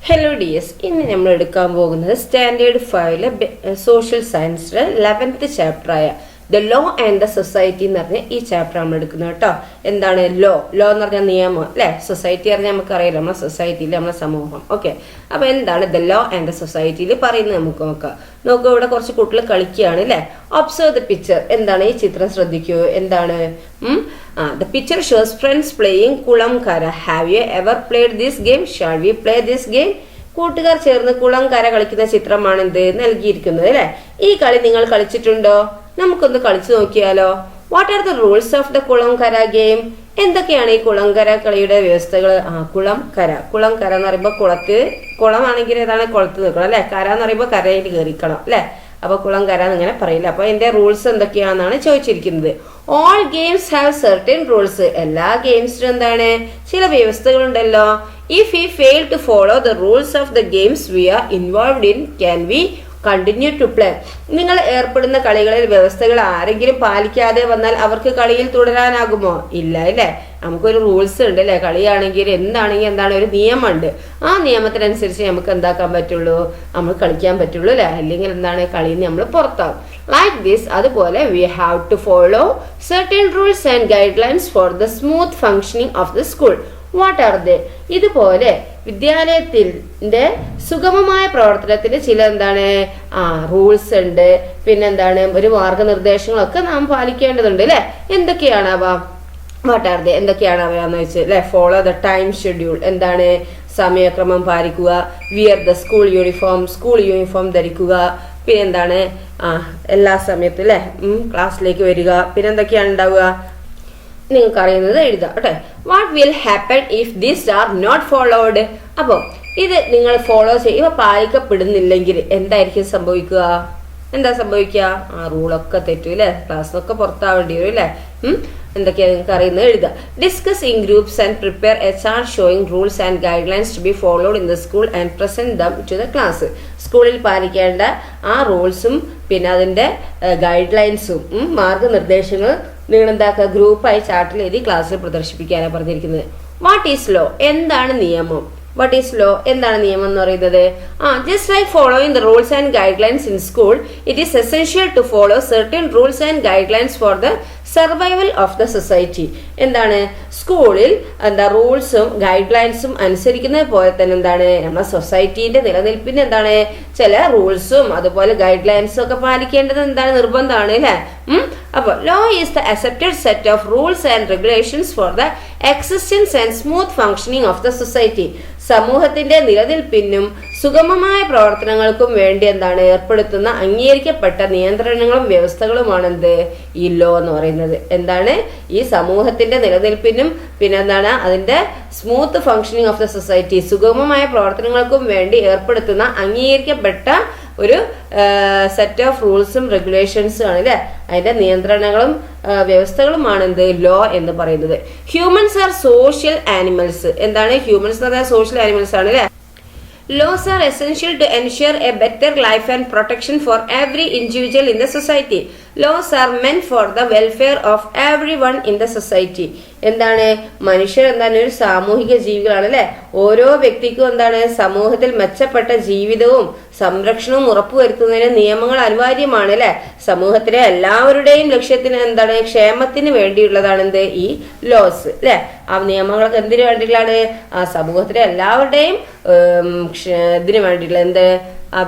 Hello dears, ഇന്ന് നമ്മൾ എടുക്കാൻ പോകുന്നത് സ്റ്റാൻഡേർഡ് 5 സോഷ്യൽ സയൻസിലെ 11th ചാപ്റ്ററായ the law and the society എന്ന് പറഞ്ഞ ഈ ചാപ്റ്റർ നമ്മൾ എടുക്കുന്നത് കേട്ടോ. എന്താണ് ലോ എന്ന് പറഞ്ഞാൽ നിയമം അല്ലെ. സൊസൈറ്റി പറഞ്ഞാൽ നമുക്കറിയാലോ, നമ്മുടെ സൊസൈറ്റിയിൽ നമ്മുടെ സമൂഹം. ഓക്കെ, അപ്പൊ എന്താണ് ദ ലോ ആൻഡ് ദ സൊസൈറ്റിയിൽ പറയുന്നത് നമുക്ക് നോക്കാം. നോക്കൂ, ഇവിടെ കുറച്ച് കുട്ടികൾ കളിക്കുകയാണ് അല്ലെ. Observe the picture. എന്താണ് ഈ ചിത്രം ശ്രദ്ധിക്കൂ. എന്താണ് the picture shows friends playing കുളം കര. Have you ever played this game? Shall we play this game? കൂട്ടുകാർ ചേർന്ന് കുളം കര കളിക്കുന്ന ചിത്രമാണ് എന്ത് നൽകിയിരിക്കുന്നത് അല്ലെ. ഈ കളി നിങ്ങൾ കളിച്ചിട്ടുണ്ടോ? നമുക്കൊന്ന് കളിച്ചു നോക്കിയാലോ. What are the rules of the കുളം കര ഗെയിം? എന്തൊക്കെയാണ് ഈ കുളംകര കളിയുടെ വ്യവസ്ഥകൾ? കുളം കര എന്ന് പറയുമ്പോൾ കുളമാണെങ്കിൽ ഏതാണ് കുളത്ത് നിൽക്കണം അല്ലെ. കര എന്ന് പറയുമ്പോൾ കരയിൽ കയറിക്കണം അല്ലെ. അപ്പൊ കുളം കര എന്നിങ്ങനെ പറയില്ല. അപ്പൊ ഇതിന്റെ റൂൾസ് എന്തൊക്കെയാണെന്നാണ് ചോദിച്ചിരിക്കുന്നത്. All games have certain rules. എല്ലാ ഗെയിംസിനും എന്താണ് ചില വ്യവസ്ഥകളുണ്ടല്ലോ. If we fail to follow the rules of the games we are involved in can we continue to play. നിങ്ങൾ ഏർപ്പെടുന്ന കളികളിൽ വ്യവസ്ഥകൾ ആരെങ്കിലും പാലിക്കാതെ വന്നാൽ അവർക്ക് കളിയിൽ തുടരാനാകുമോ? ഇല്ല അല്ലേ. നമുക്കൊരു റൂൾസ് ഉണ്ട് അല്ലെ. കളിയാണെങ്കിൽ എന്താണ് ഒരു നിയമമുണ്ട്. ആ നിയമത്തിനനുസരിച്ച് നമുക്ക് എന്താക്കാൻ പറ്റുള്ളൂ, നമ്മൾ കളിക്കാൻ പറ്റുള്ളൂ അല്ലെ. അല്ലെങ്കിൽ എന്താണ് കളിയിൽ നിന്ന് നമ്മൾ പുറത്താവും. ലൈക്ക് ദിസ്, അതുപോലെ we have to follow certain rules and guidelines for the smooth functioning of the school. What are they? ഇതുപോലെ വിദ്യാലയത്തിന്റെ സുഗമമായ പ്രവർത്തനത്തിന് ചില എന്താണ് റൂൾസ് ഉണ്ട്. പിന്നെന്താണ് ഒരു മാർഗനിർദ്ദേശങ്ങളൊക്കെ നാം പാലിക്കേണ്ടതുണ്ട് അല്ലെ. എന്തൊക്കെയാണ് അവ? വാട്ട് ആർ ദേ? എന്തൊക്കെയാണ് അവയെന്ന് വെച്ച് അല്ലെ. Follow the time schedule. എന്താണ് സമയക്രമം പാലിക്കുക. വിയർ ദ സ്കൂൾ യൂണിഫോം ധരിക്കുക. പിന്നെന്താണ് എല്ലാ സമയത്തും അല്ലെ ക്ലാസ്സിലേക്ക് വരിക. പിന്നെന്തൊക്കെയാണ് ഉണ്ടാവുക? നിങ്ങൾക്ക് അറിയുന്നത് എഴുതാം കേട്ടെ. What will happen if this are not followed? അപ്പൊ ഇത് നിങ്ങൾ ഫോളോ ചെയ്യുക പാലിക്കപ്പെടുന്നില്ലെങ്കിൽ എന്തായിരിക്കും സംഭവിക്കുക? എന്താ സംഭവിക്കുക? റൂളൊക്കെ തെറ്റും അല്ലെ. ക്ലാസ്സിനൊക്കെ പുറത്താവേണ്ടി വരും അല്ലെ. എന്തൊക്കെയാ നിങ്ങൾക്ക് അറിയുന്നത് എഴുതുക. Discuss in groups and prepare a chart showing rules and guidelines to be followed in the school and present them to the class. സ്കൂളിൽ പാലിക്കേണ്ട ആ റൂൾസും പിന്നെ അതിന്റെ ഗൈഡ് ലൈൻസും മാർഗനിർദ്ദേശങ്ങളും നിങ്ങൾ എന്താക്കുക, ഗ്രൂപ്പായി ചാർട്ടിൽ എഴുതി ക്ലാസ്സിൽ പ്രദർശിപ്പിക്കാനാണ് പറഞ്ഞിരിക്കുന്നത്. What is law? എന്താണ് നിയമം? What is law? എന്താണ് നിയമം എന്ന് പറയുന്നത്? Just like following the rules and guidelines in school, it is essential to follow certain rules and guidelines for the survival of the society. എന്താണ് സ്കൂളിൽ റൂൾസും guide ലൈൻസും അനുസരിക്കുന്നത് പോലെ തന്നെ എന്താണ് നമ്മുടെ സൊസൈറ്റീന്റെ നിലനിൽപ്പിന് എന്താണ് ചില റൂൾസും അതുപോലെ ഗൈഡ് ലൈൻസും ഒക്കെ പാലിക്കേണ്ടത് എന്താണ് നിർബന്ധമാണ് അല്ലെ. അപ്പൊ law is the accepted set of rules and regulations for the existence and smooth functioning of the society. സമൂഹത്തിന്റെ നിലനിൽപ്പിനും സുഗമമായ പ്രവർത്തനങ്ങൾക്കും വേണ്ടി എന്താണ് ഏർപ്പെടുത്തുന്ന അംഗീകരിക്കപ്പെട്ട നിയന്ത്രണങ്ങളും വ്യവസ്ഥകളുമാണ് ഈ ലോ എന്ന് പറയുന്നത്. എന്താണ് ഈ സമൂഹത്തിന്റെ നിലനിൽപ്പിനും പിന്നെ എന്താണ് അതിന്റെ smooth functioning of the society, സുഗമമായ പ്രവർത്തനങ്ങൾക്കും വേണ്ടി ഏർപ്പെടുത്തുന്ന അംഗീകരിക്കപ്പെട്ട ഒരു സെറ്റ് ഓഫ് റൂൾസും റെഗുലേഷൻസും ആണ് അല്ലെ. അതിന്റെ നിയന്ത്രണങ്ങളും വ്യവസ്ഥകളുമാണ് ലോ എന്ന് പറയുന്നത്. Humans are social animals. എന്താണ് ഹ്യൂമൻസ് എന്ന് പറഞ്ഞാൽ സോഷ്യൽ ആനിമൽസ് ആണ് അല്ലെ. Laws are essential to ensure a better life and protection for every individual in the society. Laws are meant for the welfare of everyone in the society. എന്താണ് മനുഷ്യർ എന്താണ് ഒരു സാമൂഹിക ജീവികളാണ് അല്ലെ. ഓരോ വ്യക്തിക്കും എന്താണ് സമൂഹത്തിൽ മെച്ചപ്പെട്ട ജീവിതവും സംരക്ഷണവും ഉറപ്പുവരുത്തുന്നതിന് നിയമങ്ങൾ അനിവാര്യമാണ് അല്ലെ. സമൂഹത്തിലെ എല്ലാവരുടെയും ലക്ഷ്യത്തിന് എന്താണ് ക്ഷേമത്തിന് വേണ്ടിയുള്ളതാണ് ഈ ലോസ് അല്ലെ. ആ നിയമങ്ങളൊക്കെ എന്തിനു വേണ്ടിയിട്ടുള്ളതാണ്? സമൂഹത്തിലെ എല്ലാവരുടെയും ഇതിന് വേണ്ടിയിട്ടുള്ള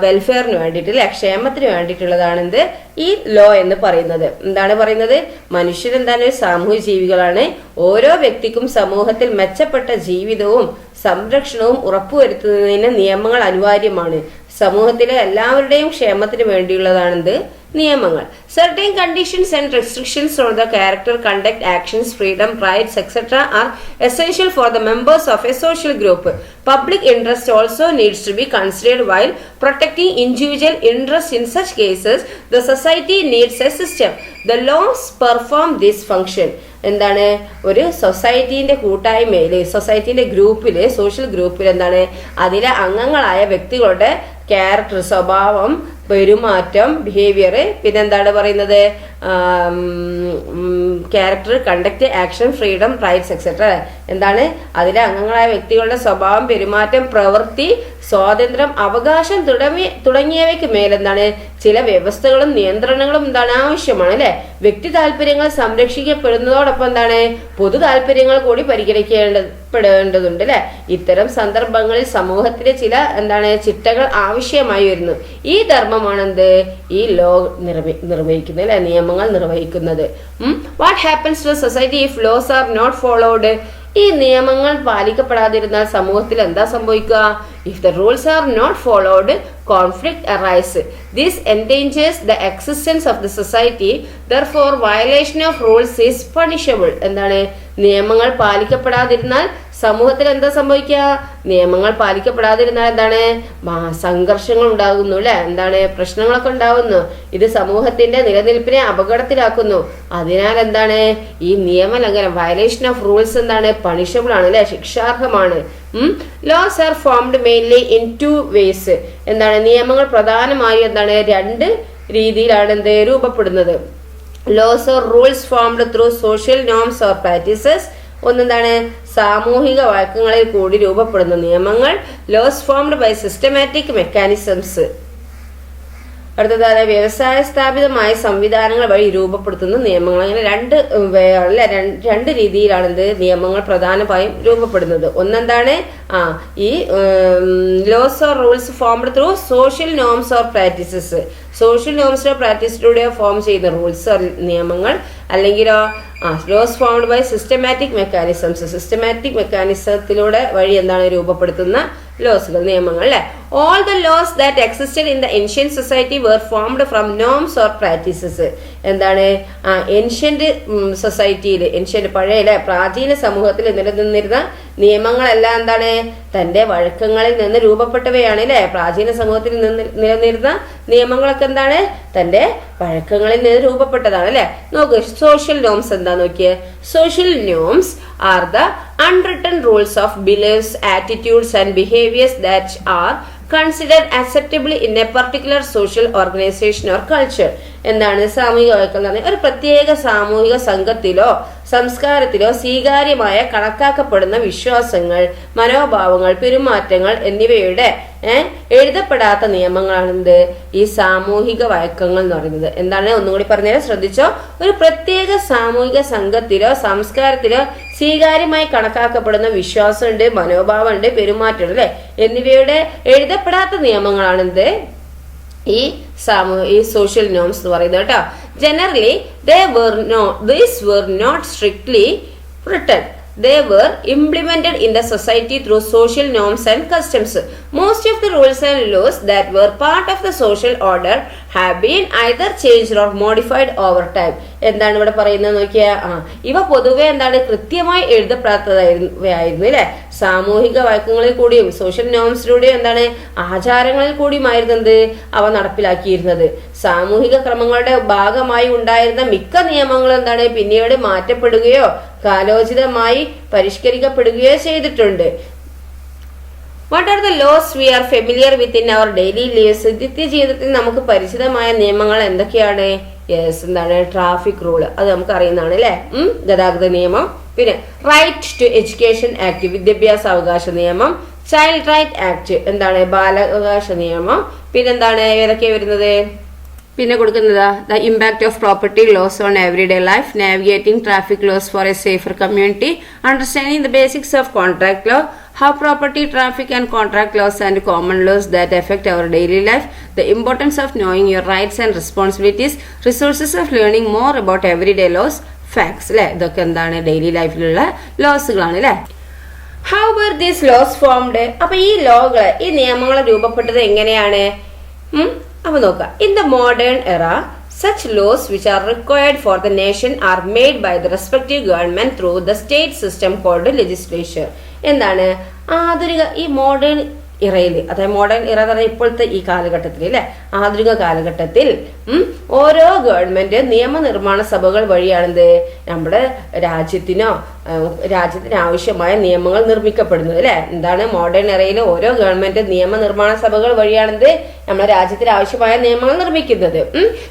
വെൽഫെയറിന് വേണ്ടിയിട്ട് അല്ലെ, ക്ഷേമത്തിന് വേണ്ടിയിട്ടുള്ളതാണ് ഈ ലോ എന്ന് പറയുന്നത്. എന്താണ് പറയുന്നത്? മനുഷ്യരെന്താണ് സാമൂഹിക ജീവികളാണ്. ഓരോ വ്യക്തിക്കും സമൂഹത്തിൽ മെച്ചപ്പെട്ട ജീവിതവും സംരക്ഷണവും ഉറപ്പുവരുത്തുന്നതിന് നിയമങ്ങൾ അനിവാര്യമാണ്. സമൂഹത്തിലെ എല്ലാവരുടെയും ക്ഷേമത്തിന് വേണ്ടിയുള്ളതാണ് നിയമങ്ങൾ. Certain conditions and restrictions on the character, conduct, actions, freedom, rights, etc. are essential for the members of a social group. Public interest also needs to be considered while protecting individual interests. In such cases, the society needs a system. The laws perform this function. എന്താണ് ഒരു സൊസൈറ്റീന്റെ കൂട്ടായ്മയില്, സൊസൈറ്റീന്റെ ഗ്രൂപ്പില്, social ഗ്രൂപ്പിൽ എന്താണ് അതിലെ അംഗങ്ങളായ വ്യക്തികളുടെ character സ്വഭാവം, പെരുമാറ്റം, ബിഹേവിയർ, പിന്നെന്താണ് പറയുന്നത് character, conduct, action, freedom, rights etcetera. എന്താണ് അതിലെ അംഗങ്ങളായ വ്യക്തികളുടെ സ്വഭാവം, പെരുമാറ്റം, പ്രവൃത്തി, സ്വാതന്ത്ര്യം, അവകാശം തുടങ്ങിയവയ്ക്ക് മേലെന്താണ് ചില വ്യവസ്ഥകളും നിയന്ത്രണങ്ങളും എന്താണ് ആവശ്യമാണ് അല്ലെ. വ്യക്തി താല്പര്യങ്ങൾ സംരക്ഷിക്കപ്പെടുന്നതോടൊപ്പം എന്താണ് പൊതു താല്പര്യങ്ങൾ കൂടി പരിഗണിക്കേണ്ടതുണ്ട് അല്ലെ. ഇത്തരം സന്ദർഭങ്ങളിൽ സമൂഹത്തിലെ ചില എന്താണ് ചിട്ടകൾ ആവശ്യമായി വരുന്നു. ഈ ധർമ്മമാണ് എന്ത് ഈ ലോ നിർവഹിക്കുന്നത് അല്ലെ, നിയമങ്ങൾ നിർവഹിക്കുന്നത്. What happens to society if laws are not followed? ഈ നിയമങ്ങൾ പാലിക്കപ്പെടാതിരുന്നാൽ സമൂഹത്തിൽ എന്താ സംഭവിക്കുക? If the rules are not followed, conflict arise. This endangers the existence of the society. Therefore violation of rules is punishable. എന്താണ് നിയമങ്ങൾ പാലിക്കപ്പെടാതിരുന്നാൽ സമൂഹത്തിൽ എന്താ സംഭവിക്കുക? നിയമങ്ങൾ പാലിക്കപ്പെടാതിരുന്നാൽ എന്താണ് സംഘർഷങ്ങൾ ഉണ്ടാകുന്നു അല്ലെ, എന്താണ് പ്രശ്നങ്ങളൊക്കെ ഉണ്ടാകുന്നു. ഇത് സമൂഹത്തിന്റെ നിലനിൽപ്പിനെ അപകടത്തിലാക്കുന്നു. അതിനാൽ എന്താണ് ഈ നിയമലംഘനം, വയലേഷൻ ഓഫ് റൂൾസ് എന്താണ് പണിഷബിൾ ആണ് അല്ലെ, ശിക്ഷാർഹമാണ്. Laws are formed mainly in 2 ways. എന്താണ് നിയമങ്ങൾ പ്രധാനമായും എന്താണ് 2 രീതിയിലാണ് എന്ത് രൂപപ്പെടുന്നത്. Laws or rules formed through social norms or practices. ഒന്നെന്താണ് സാമൂഹിക വഴക്കങ്ങളിൽ കൂടി രൂപപ്പെടുന്ന നിയമങ്ങൾ. Laws formed by systematic mechanisms. അടുത്തതാണ് വ്യവസായ സ്ഥാപിതമായ സംവിധാനങ്ങൾ വഴി രൂപപ്പെടുത്തുന്ന നിയമങ്ങൾ. അങ്ങനെ 2 രീതിയിലാണ് എന്ത് നിയമങ്ങൾ പ്രധാനമായും രൂപപ്പെടുന്നത്. ഒന്നെന്താണ് ഈ laws or rules formed through social norms or practices. Social norms or പ്രാക്ടീസിലൂടെ ഫോം ചെയ്യുന്ന റൂൾസ് നിയമങ്ങൾ. അല്ലെങ്കിലോ laws formed by systematic mechanisms. Systematic മെക്കാനിസത്തിലൂടെ വഴി എന്താണ് രൂപപ്പെടുത്തുന്ന ലോസുകൾ, നിയമങ്ങൾ അല്ലെ. All the laws that existed in the ancient society were formed from norms or practices. എന്താണ് ഏൻഷ്യന്റ് സൊസൈറ്റിയിൽ, ഏൻഷ്യന്റ് പഴയ അല്ലെ പ്രാചീന സമൂഹത്തിൽ നിലനിന്നിരുന്ന നിയമങ്ങളെല്ലാം എന്താണ് തന്റെ വഴക്കങ്ങളിൽ നിന്ന് രൂപപ്പെട്ടവയാണ് അല്ലെ. പ്രാചീന സമൂഹത്തിൽ നിലനിന്നിരുന്ന നിയമങ്ങളൊക്കെ എന്താണ് തന്റെ വഴക്കങ്ങളിൽ നിന്ന് രൂപപ്പെട്ടതാണ് അല്ലെ. നോക്ക് സോഷ്യൽ നോംസ് എന്താ നോക്കിയേ. Social norms are the unwritten rules of beliefs, attitudes and behaviors that are considered acceptable in a particular social organization or culture. എന്താണ് സാമൂഹിക വഴക്കം? ഒരു പ്രത്യേക സാമൂഹിക സംഘത്തിലോ സംസ്കാരത്തിലോ സ്വീകാര്യമായ കണക്കാക്കപ്പെടുന്ന വിശ്വാസങ്ങൾ, മനോഭാവങ്ങൾ, പെരുമാറ്റങ്ങൾ എന്നിവയുടെ എഴുതപ്പെടാത്ത നിയമങ്ങളാണ് എന്ത് ഈ സാമൂഹിക വഴക്കങ്ങൾ എന്ന് പറയുന്നത്. എന്താണ് ഒന്നുകൂടി പറഞ്ഞാൽ ശ്രദ്ധിച്ചോ. ഒരു പ്രത്യേക സാമൂഹിക സംഘത്തിലോ സംസ്കാരത്തിലോ സ്വീകാര്യമായി കണക്കാക്കപ്പെടുന്ന വിശ്വാസമുണ്ട്, മനോഭാവമുണ്ട്, പെരുമാറ്റം അല്ലെ എന്നിവയുടെ എഴുതപ്പെടാത്ത നിയമങ്ങളാണ് എന്ത് ഈ സോഷ്യൽ നോംസ് എന്ന് പറയുന്നത് കേട്ടോ. Generally these were not strictly written. They were implemented in the society through social norms and customs. Most of the rules and laws that were part of the social order have been either changed or modified over time. എന്താണ് ഇവിടെ പറയുന്നത് നോക്കിയാ ഇവ പൊതുവെ എന്താണ് കൃത്യമായി എഴുതപ്പെടാത്തതായിരുന്നു അല്ലെ. സാമൂഹിക വഴക്കങ്ങളിൽ കൂടിയും സോഷ്യൽ നോംസിലൂടെയും എന്താണ് ആചാരങ്ങളിൽ കൂടിയുമായിരുന്നു എന്ത് അവ നടപ്പിലാക്കിയിരുന്നത്. സാമൂഹിക ക്രമങ്ങളുടെ ഭാഗമായി ഉണ്ടായിരുന്ന മിക്ക നിയമങ്ങളും എന്താണ് പിന്നീട് മാറ്റപ്പെടുകയോ കാലോചിതമായി പരിഷ്കരിക്കപ്പെടുകയോ ചെയ്തിട്ടുണ്ട്. What are the laws we are familiar with in our daily lives? നിത്യജീവിതത്തിൽ നമുക്ക് പരിചിതമായ നിയമങ്ങൾ എന്തൊക്കെയാണ്? യെസ്, എന്താണ് ട്രാഫിക് റൂള്, അത് നമുക്ക് അറിയുന്നതാണ് അല്ലെ. ഗതാഗത നിയമം. പിന്നെ റൈറ്റ് ടു എഡ്യൂക്കേഷൻ ആക്ട്, വിദ്യാഭ്യാസ അവകാശ നിയമം. ചൈൽഡ് റൈറ്റ് ആക്ട്, എന്താണ് ബാലാവകാശ നിയമം. പിന്നെന്താണ് ഏതൊക്കെയാ വരുന്നത്? പിന്നെ കൊടുക്കുന്നത് the impact of property laws on everyday life, navigating traffic laws for a safer community, understanding the basics of contract law, how property, traffic and contract laws and common laws that affect our daily life, the importance of knowing your rights and responsibilities, resources of learning more about everyday laws, facts അല്ലെ. ഇതൊക്കെ എന്താണ് daily ലൈഫിലുള്ള ലോസുകളാണ് അല്ലെ. How were these laws formed? അപ്പൊ ഈ ലോകൾ, ഈ നിയമങ്ങൾ രൂപപ്പെട്ടത് എങ്ങനെയാണ്? അപ്പൊ നോക്കാം. In the modern era, such laws which are required for the nation are made by the respective government through the state system called legislature. എന്താണ് ആധുനിക ഈ മോഡേൺ ഇറയിൽ, അതായത് മോഡേൺ ഇറ എന്ന് പറഞ്ഞാൽ ഇപ്പോഴത്തെ ഈ കാലഘട്ടത്തിൽ അല്ലെ, ആധുനിക കാലഘട്ടത്തിൽ ഓരോ ഗവൺമെന്റ് നിയമനിർമ്മാണ സഭകൾ വഴിയാണെന്ത് നമ്മുടെ രാജ്യത്തിനോ രാജ്യത്തിന് ആവശ്യമായ നിയമങ്ങൾ നിർമ്മിക്കപ്പെടുന്നത് അല്ലെ. എന്താണ് മോഡേൺ എറയിൽ ഓരോ ഗവൺമെന്റ് നിയമനിർമ്മാണ സഭകൾ വഴിയാണെന്ത് നമ്മുടെ രാജ്യത്തിന് ആവശ്യമായ നിയമങ്ങൾ നിർമ്മിക്കുന്നത്.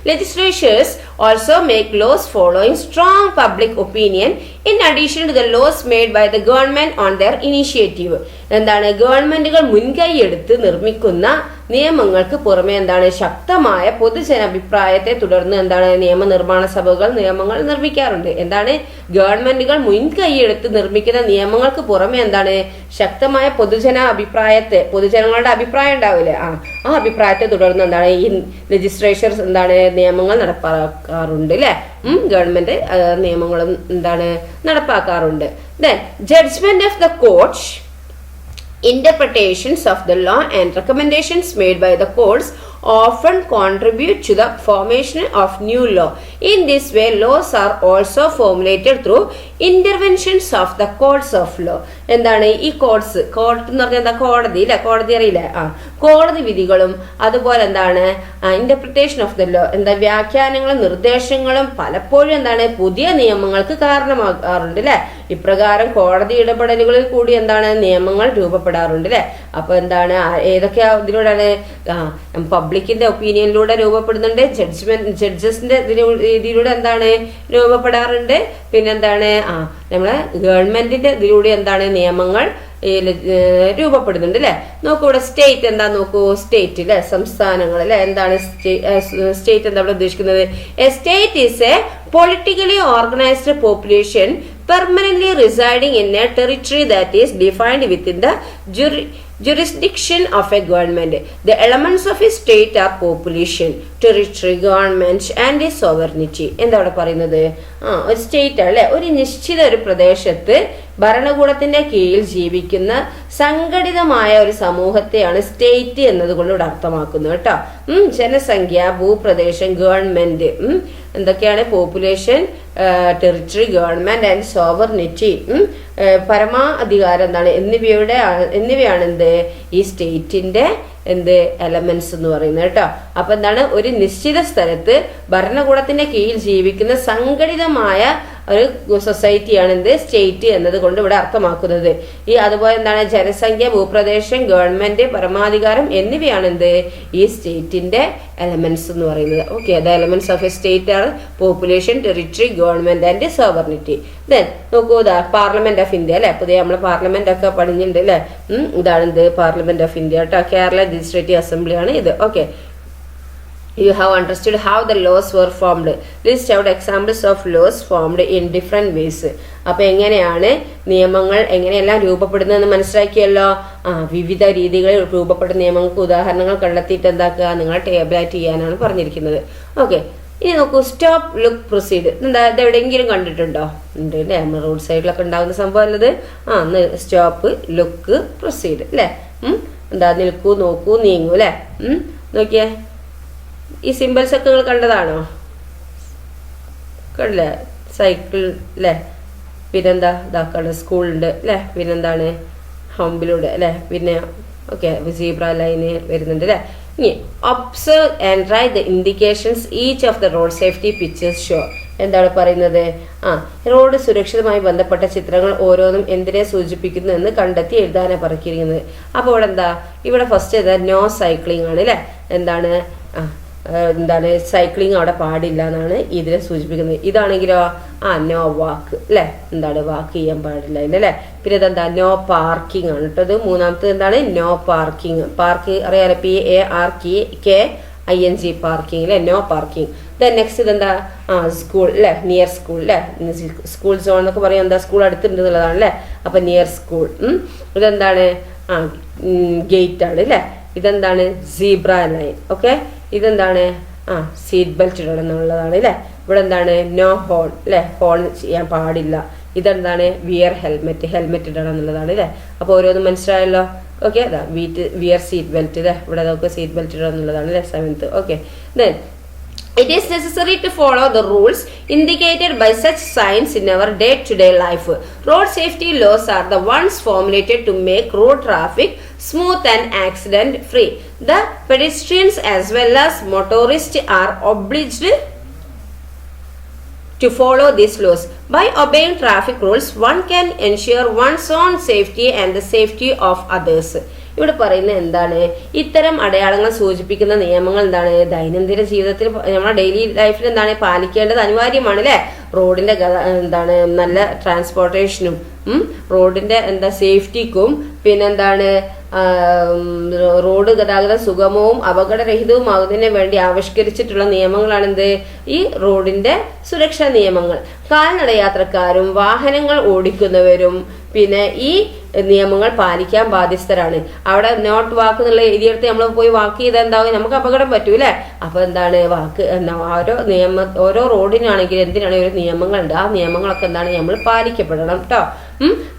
Legislatures also make laws following strong public opinion in addition to the laws made by the government on their initiative. എന്താണ് ഗവൺമെന്റുകൾ മുൻകൈ എടുത്ത് നിർമ്മിക്കുന്ന നിയമങ്ങൾക്ക് പുറമെ എന്താണ് ശക്തമായ പൊതുജനാഭിപ്രായത്തെ തുടർന്ന് എന്താണ് നിയമനിർമ്മാണ സഭകൾ നിയമങ്ങൾ നിർമ്മിക്കാറുണ്ട്. എന്താണ് ഗവൺമെന്റുകൾ മുൻകൈയെടുത്ത് നിർമ്മിക്കുന്ന നിയമങ്ങൾക്ക് പുറമെ എന്താണ് ശക്തമായ പൊതുജനങ്ങളുടെ അഭിപ്രായം ഉണ്ടാവില്ലേ, ആ അഭിപ്രായത്തെ തുടർന്ന് എന്താണ് ഈ ലെജിസ്ലേച്ചേഴ്സ് എന്താണ് നിയമങ്ങൾ നടപ്പാക്കാറുണ്ട് അല്ലെ. ഗവൺമെന്റ് നിയമങ്ങളും എന്താണ് നടപ്പാക്കാറുണ്ട്. Then judgment of the court, interpretations of the law and recommendations made by the courts often contribute to the formation of new law. In this way, laws are also formulated through interventions of the courts of law. എന്താണ് ഈ court എന്ന് പറഞ്ഞാൽ എന്താ കോടതി അല്ലെ, കോടതി അറിയില്ലേ, കോടതി വിധികളും അതുപോലെ എന്താണ് ഇന്റർപ്രിട്ടേഷൻ ഓഫ് ദ ലോ എന്താ വ്യാഖ്യാനങ്ങളും നിർദ്ദേശങ്ങളും പലപ്പോഴും എന്താണ് പുതിയ നിയമങ്ങൾക്ക് കാരണമാകാറുണ്ട് അല്ലെ. ഇപ്രകാരം കോടതി ഇടപെടലുകളിൽ കൂടി എന്താണ് നിയമങ്ങൾ രൂപപ്പെടാറുണ്ട് അല്ലെ. അപ്പൊ എന്താണ് ഏതൊക്കെ ഇതിലൂടെയാണ് പബ്ലിക്കിന്റെ ഒപ്പീനിയനിലൂടെ രൂപപ്പെടുന്നുണ്ട്, ജഡ്ജസിന്റെ രീതിയിലൂടെ എന്താണ് രൂപപ്പെടാറുണ്ട്, പിന്നെന്താണ് നമ്മളെ ഗവൺമെന്റിന്റെ ഇതിലൂടെ എന്താണ് നിയമങ്ങൾ രൂപപ്പെടുന്നുണ്ട് അല്ലെ. നോക്കൂ ഇവിടെ സ്റ്റേറ്റ് എന്താ നോക്കൂ, സ്റ്റേറ്റ് അല്ലെ സംസ്ഥാനങ്ങൾ അല്ലെ. എന്താണ് സ്റ്റേറ്റ് എന്താ ഇവിടെ ഉദ്ദേശിക്കുന്നത്? A state is A politically organised population permanently residing in a territory that is defined within the jurisdiction of a government. The elements of a state are population, territory, government and sovereignty. എന്താ ഇവിടെ പറയുന്നത്? ഒരു state അല്ലെ, ഒരു നിശ്ചിത ഒരു പ്രദേശത്ത് ഭരണകൂടത്തിന്റെ കീഴിൽ ജീവിക്കുന്ന സംഘടിതമായ ഒരു സമൂഹത്തെയാണ് സ്റ്റേറ്റ് എന്നതുകൊണ്ട് ഇവിടെ അർത്ഥമാക്കുന്നത് കേട്ടോ. ജനസംഖ്യ, ഭൂപ്രദേശം, ഗവൺമെന്റ് എന്തൊക്കെയാണ്? Population, territory, government and sovereignty, പരമാധികാരം എന്താണ് എന്നിവയാണ് എന്ത് ഈ സ്റ്റേറ്റിന്റെ എന്ത് എലമെന്റ്സ് എന്ന് പറയുന്നത് കേട്ടോ. അപ്പൊ എന്താണ് ഒരു നിശ്ചിത സ്ഥലത്ത് ഭരണകൂടത്തിന്റെ കീഴിൽ ജീവിക്കുന്ന സംഘടിതമായ ഒരു സൊസൈറ്റിയാണ് എന്ത് സ്റ്റേറ്റ് എന്നത് കൊണ്ട് ഇവിടെ അർത്ഥമാക്കുന്നത്. ഈ അതുപോലെ എന്താണ് ജനസംഖ്യ, ഭൂപ്രദേശം, ഗവൺമെന്റ്, പരമാധികാരം എന്നിവയാണ് എന്ത് ഈ സ്റ്റേറ്റിന്റെ എലമെന്റ്സ് എന്ന് പറയുന്നത്. Okay, the elements of a state are population, territory, government and sovereignty. Then നോക്കൂ പാർലമെന്റ് ഓഫ് ഇന്ത്യ അല്ലെ. പുതിയ നമ്മള് പാർലമെന്റ് ഒക്കെ പഠിച്ചിട്ടുണ്ട് അല്ലെ. ഇതാണ് എന്ത് പാർലമെന്റ് ഓഫ് ഇന്ത്യ കേട്ടോ. കേരള ലെജിസ്ലേറ്റീവ് അസംബ്ലി ആണ് ഇത്. Okay, you have understood how the laws were formed. List out examples of laws formed in different ways. അപ്പൊ എങ്ങനെയാണ് നിയമങ്ങൾ എങ്ങനെയെല്ലാം രൂപപ്പെടുന്നതെന്ന് മനസ്സിലാക്കിയല്ലോ. വിവിധ രീതികളിൽ രൂപപ്പെട്ട നിയമങ്ങൾക്ക് ഉദാഹരണങ്ങൾ കണ്ടെത്തിയിട്ട് എന്താക്കുക, നിങ്ങൾ ടേബിളായിട്ട് ചെയ്യാനാണ് പറഞ്ഞിരിക്കുന്നത്. ഓക്കെ, ഇനി നോക്കൂ സ്റ്റോപ്പ്, ലുക്ക്, പ്രൊസീഡ്. എന്താ ഇത് എവിടെയെങ്കിലും കണ്ടിട്ടുണ്ടോ? ഉണ്ട് അല്ലേ, നമ്മൾ റോഡ് സൈഡിലൊക്കെ ഉണ്ടാകുന്ന സംഭവം അല്ലത്. സ്റ്റോപ്പ്, ലുക്ക്, പ്രൊസീഡ് അല്ലേ. എന്താ നിൽക്കൂ, നോക്കൂ, നീങ്ങൂ അല്ലെ. നോക്കിയേ ഈ സിമ്പിൾസ് ഒക്കെ നിങ്ങൾ കണ്ടതാണോ? കണ്ടില്ലേ? സൈക്കിൾ അല്ലേ, പിന്നെന്താ ഇതാക്കാണ് സ്കൂളുണ്ട് അല്ലേ, പിന്നെന്താണ് ഹമ്പിലൂടെ അല്ലേ, പിന്നെ ഓക്കെ സീബ്ര ലൈന് വരുന്നുണ്ട് അല്ലേ. ഇനി observe and write the indications each of the road safety pictures show. എന്താണ് പറയുന്നത്? റോഡ് സുരക്ഷിതമായി ബന്ധപ്പെട്ട ചിത്രങ്ങൾ ഓരോന്നും എന്തിനെ സൂചിപ്പിക്കുന്നു എന്ന് കണ്ടെത്തി എഴുതാനാണ് പറഞ്ഞിരിക്കുന്നത്. അപ്പോൾ ഇവിടെ എന്താ, ഇവിടെ ഫസ്റ്റ് എന്താ നോ സൈക്ലിംഗ് ആണ് അല്ലേ. എന്താണ് സൈക്ലിംഗ് അവിടെ പാടില്ല എന്നാണ് ഇതിനെ സൂചിപ്പിക്കുന്നത്. ഇതാണെങ്കിലോ നോ വാക്ക് അല്ലെ, എന്താണ് വാക്ക് ചെയ്യാൻ പാടില്ല അല്ലേ. പിന്നെ ഇതെന്താ നോ പാർക്കിംഗ് ആണ് കേട്ടോ. ഇത് മൂന്നാമത്തെ എന്താണ് നോ പാർക്കിംഗ്. പാർക്ക് അറിയാലോ, PARKING പാർക്കിംഗ് അല്ലെ, നോ പാർക്കിംഗ്. ദെൻ നെക്സ്റ്റ് ഇതെന്താ സ്കൂൾ അല്ലെ, നിയർ സ്കൂൾ അല്ലെ. സ്കൂൾ സോൺ എന്നൊക്കെ പറയാം, എന്താ സ്കൂൾ അടുത്തുണ്ട് എന്നുള്ളതാണ് അല്ലെ. അപ്പൊ നിയർ സ്കൂൾ. ഇതെന്താണ് ഗേറ്റ് ആണ് അല്ലെ. ഇതെന്താണ് സീബ്ര ലൈൻ. ഓക്കെ, ഇതെന്താണ് സീറ്റ് ബെൽറ്റ് ഇടണം എന്നുള്ളതാണ് അല്ലെ. ഇവിടെ എന്താണ് നോ ഹോൺ അല്ലെ, ഹോൺ ചെയ്യാൻ പാടില്ല. ഇതെന്താണ് വിയർ ഹെൽമെറ്റ്, ഹെൽമെറ്റ് ഇടണം എന്നുള്ളതാണ് അല്ലെ. അപ്പൊ ഓരോന്നും മനസ്സിലായല്ലോ. ഓക്കെ, അതാ വിയർ സീറ്റ് ബെൽറ്റ് ഇല്ലേ, ഇവിടെ നമുക്ക് സീറ്റ് ബെൽറ്റ് ഇടണം എന്നുള്ളതാണ് അല്ലെ, 7th. Okay, then it is necessary to follow the rules indicated by such signs in our day-to-day life. Road safety laws are the ones formulated to make road traffic smooth and accident-free. The pedestrians as well as motorists are obliged to follow these laws. By obeying traffic rules one can ensure one's own safety and the safety of others. ഇവിടെ പറയുന്നത് എന്താണ്? ഇത്തരം അടയാളങ്ങൾ സൂചിപ്പിക്കുന്ന നിയമങ്ങൾ എന്താണ്? ദൈനംദിന ജീവിതത്തിൽ നമ്മുടെ ഡെയിലി ലൈഫിൽ എന്താണ് പാലിക്കേണ്ടത് അനിവാര്യമാണ് അല്ലെ. റോഡിന്റെ എന്താണ് നല്ല ട്രാൻസ്പോർട്ടേഷനും റോഡിന്റെ സേഫ്റ്റിക്കും പിന്നെന്താണ് റോഡ് ഗതാഗതം സുഗമവും അപകടരഹിതവുമാകുന്നതിന് വേണ്ടി ആവിഷ്കരിച്ചിട്ടുള്ള നിയമങ്ങളാണ് എന്ത്? ഈ റോഡിന്റെ സുരക്ഷാ നിയമങ്ങൾ. കാൽനടയാത്രക്കാരും വാഹനങ്ങൾ ഓടിക്കുന്നവരും പിന്നെ ഈ നിയമങ്ങൾ പാലിക്കാൻ ബാധ്യസ്ഥരാണ്. അവിടെ നോട്ട് വാക്ക് എന്നുള്ള എഴുതിയെടുത്ത് നമ്മൾ പോയി വാക്ക് ചെയ്താൽ എന്താവും? നമുക്ക് അപകടം പറ്റൂലേ. അപ്പൊ എന്താണ് വാക്ക് ഓരോ റോഡിനാണെങ്കിലും എന്തിനാണെങ്കിലും ഒരു നിയമങ്ങളുണ്ട്. ആ നിയമങ്ങളൊക്കെ എന്താണ് നമ്മൾ പാലിക്കപ്പെടണം കേട്ടോ.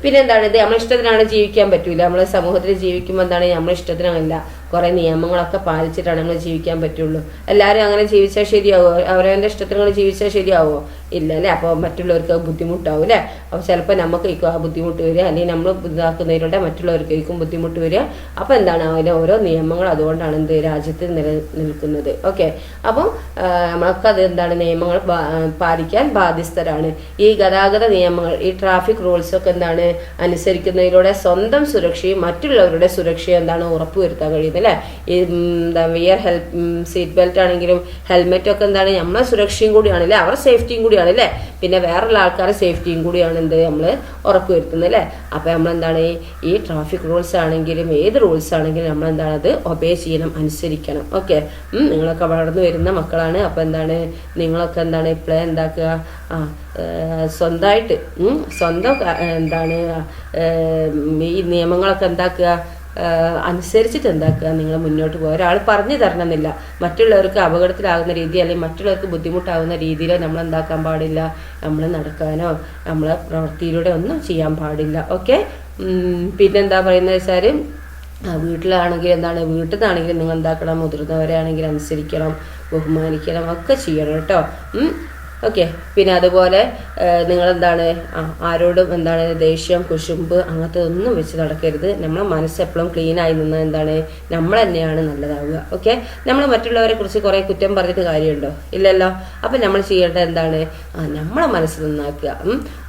പിന്നെ എന്താണ് ഇത് നമ്മളെ ഇഷ്ടത്തിനാണ് ജീവിക്കാൻ പറ്റൂല. നമ്മളെ സമൂഹത്തിൽ ജീവിക്കുമ്പോൾ എന്താണ് നമ്മളെ ഇഷ്ടത്തിനല്ല, കുറെ നിയമങ്ങളൊക്കെ പാലിച്ചിട്ടാണ് നമ്മൾ ജീവിക്കാൻ പറ്റുള്ളൂ. എല്ലാവരും അങ്ങനെ ജീവിച്ചാൽ ശരിയാവോ? അവരവന്റെ ഇഷ്ടത്തിനാണ് ജീവിച്ചാൽ ശരിയാവോ? ഇല്ല അല്ലെ. അപ്പോൾ മറ്റുള്ളവർക്ക് ബുദ്ധിമുട്ടാവും അല്ലെ. അപ്പോൾ ചിലപ്പോൾ നമുക്ക് ആ ബുദ്ധിമുട്ട് വരിക, അല്ലെങ്കിൽ നമ്മൾ ഇതാക്കുന്നതിലൂടെ മറ്റുള്ളവർക്കും ബുദ്ധിമുട്ട് വരിക. അപ്പൊ എന്താണ് അതിലെ ഓരോ നിയമങ്ങൾ അതുകൊണ്ടാണ് എന്ത് രാജ്യത്ത് നിലനിൽക്കുന്നത്. ഓക്കെ, അപ്പം നമ്മൾക്കത് എന്താണ് നിയമങ്ങൾ പാലിക്കാൻ ബാധ്യസ്ഥരാണ്. ഈ ഗതാഗത നിയമങ്ങൾ ഈ ട്രാഫിക് റൂൾസ് ഒക്കെ എന്താണ് അനുസരിക്കുന്നതിലൂടെ സ്വന്തം സുരക്ഷയും മറ്റുള്ളവരുടെ സുരക്ഷയും എന്താണ് ഉറപ്പുവരുത്താൻ കഴിയുന്നത് അല്ലെ. ഈ വിയർ സീറ്റ് ബെൽറ്റ് ആണെങ്കിലും ഹെൽമെറ്റ് ഒക്കെ എന്താണ് നമ്മളെ സുരക്ഷയും കൂടിയാണ് അല്ലെ, അവരുടെ സേഫ്റ്റിയും കൂടിയാണ് അല്ലെ. പിന്നെ വേറെയുള്ള ആൾക്കാരുടെ സേഫ്റ്റിയും കൂടിയാണ് എന്ത് നമ്മൾ ഉറപ്പുവരുത്തുന്നത് അല്ലെ. അപ്പൊ നമ്മളെന്താണ് ഈ ട്രാഫിക് റൂൾസ് ആണെങ്കിലും ഏത് റൂൾസ് ആണെങ്കിലും നമ്മളെന്താണ് അത് ഒബേ ചെയ്യണം, അനുസരിക്കണം. ഓക്കെ, നിങ്ങളൊക്കെ വളർന്നു വരുന്ന മക്കളാണ്. അപ്പൊ എന്താണ് നിങ്ങളൊക്കെ എന്താണ് ഇപ്പോഴേ എന്താക്കുക സ്വന്തമായിട്ട് സ്വന്തം എന്താണ് ഈ നിയമങ്ങളൊക്കെ എന്താക്കുക അനുസരിച്ചിട്ട് എന്താക്കുക നിങ്ങൾ മുന്നോട്ട് പോകുക. ഒരാൾ പറഞ്ഞു തരണമെന്നില്ല. മറ്റുള്ളവർക്ക് അപകടത്തിലാകുന്ന രീതി അല്ലെങ്കിൽ മറ്റുള്ളവർക്ക് ബുദ്ധിമുട്ടാകുന്ന രീതിയിൽ നമ്മൾ എന്താക്കാൻ പാടില്ല, നമ്മൾ നടക്കാനോ നമ്മളെ പ്രവൃത്തിയിലൂടെ ഒന്നും ചെയ്യാൻ പാടില്ല. ഓക്കെ, പിന്നെന്താ പറയുന്നത് വെച്ചാൽ വീട്ടിലാണെങ്കിൽ എന്താണ് വീട്ടിൽ നിന്നാണെങ്കിലും നിങ്ങൾ എന്താക്കണം, മുതിർന്നവരെ ആണെങ്കിൽ അനുസരിക്കണം, ബഹുമാനിക്കണം, ഒക്കെ ചെയ്യണം കേട്ടോ. ഓക്കെ, പിന്നെ അതുപോലെ നിങ്ങളെന്താണ് ആരോടും എന്താണ് ദേഷ്യം കുശുമ്പ് അങ്ങനത്തെ ഒന്നും വെച്ച് നടക്കരുത്. നമ്മളെ മനസ്സ് എപ്പോഴും ക്ലീൻ ആയി നിന്നാൽ എന്താണ് നമ്മൾ തന്നെയാണ് നല്ലതാവുക. ഓക്കെ, നമ്മൾ മറ്റുള്ളവരെ കുറിച്ച് കുറേ കുറ്റം പറഞ്ഞിട്ട് കാര്യമുണ്ടോ? ഇല്ലല്ലോ. അപ്പം നമ്മൾ ചെയ്യേണ്ടത് എന്താണ് നമ്മളെ മനസ്സ് നന്നാക്കുക.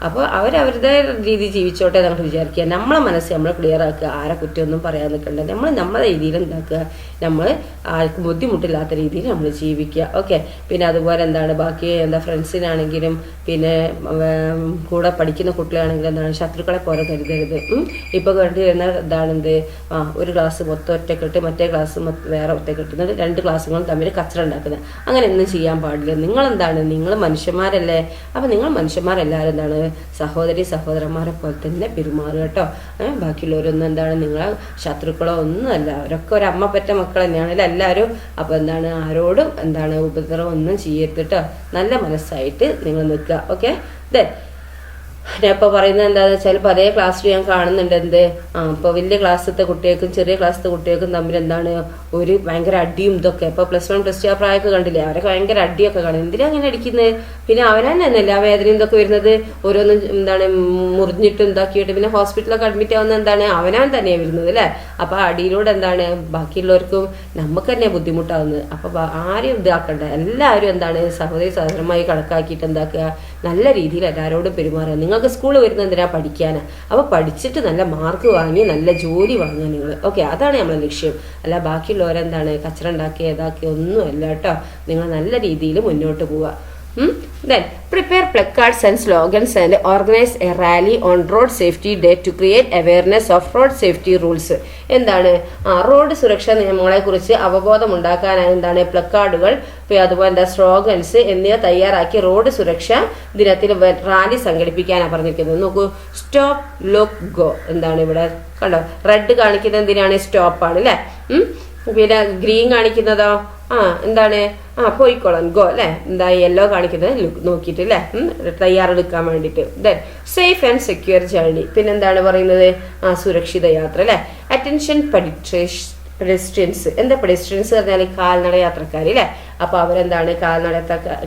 അപ്പോൾ അവരവരുടെ രീതി ജീവിച്ചോട്ടെ നമുക്ക് വിചാരിക്കുക. നമ്മളെ മനസ്സ് നമ്മൾ ക്ലിയർ ആക്കുക. ആരെ കുറ്റമൊന്നും പറയാൻ നിൽക്കണ്ട. നമ്മൾ നമ്മളെ രീതിയിൽ എന്താക്കുക, നമ്മൾ ആർക്കും ബുദ്ധിമുട്ടില്ലാത്ത രീതിയിൽ നമ്മൾ ജീവിക്കുക. ഓക്കെ, പിന്നെ അതുപോലെ എന്താണ് ബാക്കി ഫ്രണ്ട്സിനാണെങ്കിലും പിന്നെ കൂടെ പഠിക്കുന്ന കുട്ടികളാണെങ്കിലും എന്താണ് ശത്രുക്കളെ പോലെ കരുതരുത്. ഇപ്പൊ കണ്ടുവരുന്ന ഇതാണെന്ത് ഒരു ക്ലാസ് മൊത്തം ഒറ്റക്കെട്ട് മറ്റേ ക്ലാസ് വേറെ ഒറ്റക്കെട്ടുന്നത്, രണ്ട് ക്ലാസ്സുകളും തമ്മിൽ കച്ചറ ഉണ്ടാക്കുന്നത്. അങ്ങനെ ഒന്നും ചെയ്യാൻ പാടില്ല. നിങ്ങളെന്താണ് നിങ്ങൾ മനുഷ്യന്മാരല്ലേ. അപ്പൊ നിങ്ങൾ മനുഷ്യന്മാരെല്ലാവരും എന്താണ് സഹോദരന്മാരെ പോലെ തന്നെ പെരുമാറുക കേട്ടോ. ബാക്കിയുള്ളവരൊന്നും എന്താണ് നിങ്ങളെ ശത്രുക്കളോ ഒന്നുമല്ല. അവരൊക്കെ ഒരു അമ്മ പെറ്റ മക്കൾ തന്നെയാണല്ലോ എല്ലാവരും. അപ്പൊ എന്താണ് ആരോടും എന്താണ് ഉപദ്രവം ഒന്നും ചെയ്യരുത് കേട്ടോ. നല്ല മനസ്സായിട്ട് നിങ്ങൾ നിൽക്കുക. ഓക്കെ, ഞാൻ ഇപ്പോൾ പറയുന്നത് എന്താണെന്ന് വെച്ചാൽ ഇപ്പോൾ അതേ ക്ലാസ്സിൽ ഞാൻ കാണുന്നുണ്ട് എന്ത് ഇപ്പോൾ വലിയ ക്ലാസ്സിലത്തെ കുട്ടികൾക്കും ചെറിയ ക്ലാസ്സിലത്തെ കുട്ടികൾക്കും തമ്മിൽ എന്താണ് ഒരു ഭയങ്കര അടിയും ഇതൊക്കെ. ഇപ്പോൾ +1 +2 ആ പ്രായമൊക്കെ കണ്ടില്ലേ, അവരൊക്കെ ഭയങ്കര അടിയൊക്കെ കാണും. എന്തിനാ അങ്ങനെ അടിക്കുന്നത്? പിന്നെ അവരാൻ തന്നെയല്ലേ ആ വേദനയും ഇതൊക്കെ വരുന്നത്. ഓരോന്നും എന്താണ് മുറിഞ്ഞിട്ടും ഇതാക്കിയിട്ട് പിന്നെ ഹോസ്പിറ്റലൊക്കെ അഡ്മിറ്റ് ആവുന്ന എന്താണ് അവനാൻ തന്നെയാണ് വരുന്നത് അല്ലേ. അപ്പോൾ അടിയിലൂടെ എന്താണ് ബാക്കിയുള്ളവർക്കും നമുക്ക് തന്നെ ബുദ്ധിമുട്ടാവുന്നത്. അപ്പോൾ ആരും ഇതാക്കണ്ട, എല്ലാവരും എന്താണ് സഹോദരമായി കണക്കാക്കിയിട്ട് എന്താക്കുക നല്ല രീതിയിൽ എല്ലാവരോടും പെരുമാറുക. നിങ്ങൾക്ക് സ്കൂളിൽ വരുന്നത് എന്തിനാ പഠിക്കാനാ. അപ്പോൾ പഠിച്ചിട്ട് നല്ല മാർക്ക് വാങ്ങി നല്ല ജോലി വാങ്ങുക നിങ്ങൾ. ഓക്കെ, അതാണ് നമ്മളെ ലക്ഷ്യം. അല്ല ബാക്കിയുള്ളവരെന്താണ് കച്ചറ ഉണ്ടാക്കി ഏതാക്കി ഒന്നുമല്ല കേട്ടോ. നിങ്ങൾ നല്ല രീതിയിൽ മുന്നോട്ട് പോവുക. Then prepare placards and slogans and organize a rally on road safety day to create awareness of road safety rules. എന്താണ് റോഡ് സുരക്ഷാ നിയമങ്ങളെ കുറിച്ച് അവബോധം ഉണ്ടാക്കാനായി എന്താണ് പ്ലക്കാർഡുകൾ അതുപോലെ സ്ലോഗൻസ് എന്നിവ തയ്യാറാക്കി റോഡ് സുരക്ഷാ ദിനത്തിൽ റാലി സംഘടിപ്പിക്കാനാണ് പറഞ്ഞിരിക്കുന്നത്. നോക്കൂ, സ്റ്റോപ്പ് ലുക്ക് ഗോ. എന്താണ് ഇവിടെ കണ്ടോ, റെഡ് കാണിക്കുന്നത് എന്തിനാണ്? സ്റ്റോപ്പാണ് അല്ലേ. പിന്നെ ഗ്രീൻ കാണിക്കുന്നതോ എന്താണ് പോയിക്കോളാം ഗോ അല്ലെ. എന്താ യെല്ലോ കാണിക്കുന്നത് നോക്കിയിട്ട് അല്ലെ തയ്യാറെടുക്കാൻ വേണ്ടിയിട്ട്. Then safe and secure journey. പിന്നെന്താണ് പറയുന്നത് സുരക്ഷിത യാത്ര അല്ലെ. Attention pedestrians. എന്താ പെഡസ്ട്രിയൻസ് പറഞ്ഞാൽ കാൽനട യാത്രക്കാർ അല്ലേ. അപ്പൊ അവരെന്താണ്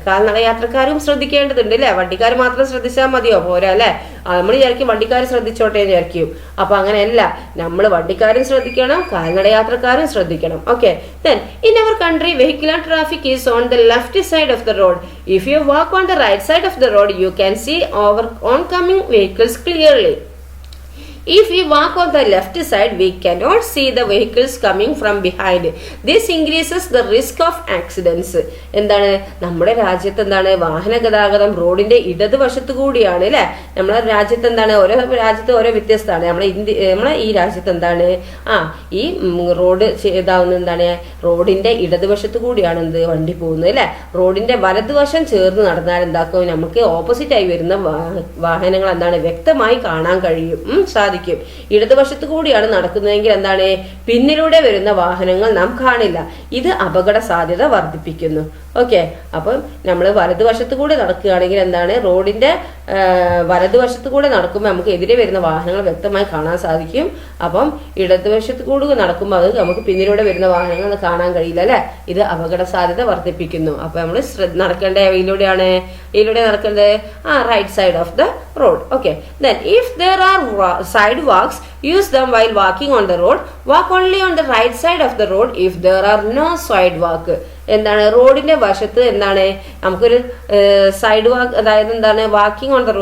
കാൽനട യാത്രക്കാരും ശ്രദ്ധിക്കേണ്ടതുണ്ട് അല്ലെ. വണ്ടിക്കാർ മാത്രം ശ്രദ്ധിച്ചാൽ മതിയോ? പോരാ അല്ലെ. നമ്മൾ വിചാരിക്കും വണ്ടിക്കാർ ശ്രദ്ധിച്ചോട്ടെ എന്ന് വിചാരിക്കും. അപ്പൊ അങ്ങനെയല്ല, നമ്മൾ വണ്ടിക്കാരും ശ്രദ്ധിക്കണം, കാൽനട യാത്രക്കാരും ശ്രദ്ധിക്കണം. Okay. Then in our country vehicular traffic is on the left side of the road. If you walk on the right side of the road you can see our oncoming vehicles clearly. If we walk on the left side, we cannot see the vehicles coming from behind. This increases the risk of accidents. എന്താണ് നമ്മുടെ രാജ്യത്ത് എന്താണ് വാഹന ഗതാഗതം റോഡിന്റെ ഇടതുവശത്ത് കൂടിയാണ് അല്ലെ. നമ്മുടെ രാജ്യത്ത് എന്താണ് ഓരോ രാജ്യത്ത് ഓരോ വ്യത്യസ്തമാണ്. നമ്മളെ ഈ രാജ്യത്ത് എന്താണ് ഈ റോഡ് ഇതാവുന്നത് എന്താണ് റോഡിന്റെ ഇടതുവശത്ത് കൂടിയാണ് എന്ത് വണ്ടി പോകുന്നത് അല്ലെ. റോഡിന്റെ വലതുവശം ചേർന്ന് നടന്നാൽ എന്താക്കും നമുക്ക് ഓപ്പോസിറ്റ് ആയി വരുന്ന വാഹനങ്ങൾ എന്താണ് വ്യക്തമായി കാണാൻ കഴിയും, സാധിക്കും. ഇടതുവശത്ത് കൂടിയാണ് നടക്കുന്നതെങ്കിൽ എന്താണ് പിന്നിലൂടെ വരുന്ന വാഹനങ്ങൾ നാം കാണില്ല. ഇത് അപകട സാധ്യത വർദ്ധിപ്പിക്കുന്നു. ഓക്കെ. അപ്പം നമ്മൾ വലതുവശത്ത് കൂടെ നടക്കുകയാണെങ്കിൽ എന്താണ് റോഡിന്റെ വലതുവശത്ത് കൂടെ നടക്കുമ്പോൾ നമുക്ക് എതിരെ വരുന്ന വാഹനങ്ങൾ വ്യക്തമായി കാണാൻ സാധിക്കും. അപ്പം ഇടതുവശത്ത് കൂടെ നടക്കുമ്പോൾ അത് നമുക്ക് പിന്നിലൂടെ വരുന്ന വാഹനങ്ങൾ കാണാൻ കഴിയില്ല അല്ലെ. ഇത് അപകട സാധ്യത വർദ്ധിപ്പിക്കുന്നു. അപ്പൊ നമ്മൾ നടക്കേണ്ട ഇതിലൂടെ നടക്കേണ്ടത് right side of the road. Okay. Then if there are sidewalks, use them while walking on the road. Walk only on the right side of the road if there are no sidewalk. എന്താണ് റോഡിന്റെ വശത്ത് എന്താണ് നമുക്കൊരു side വാക്ക്, അതായത് എന്താണ് walking on the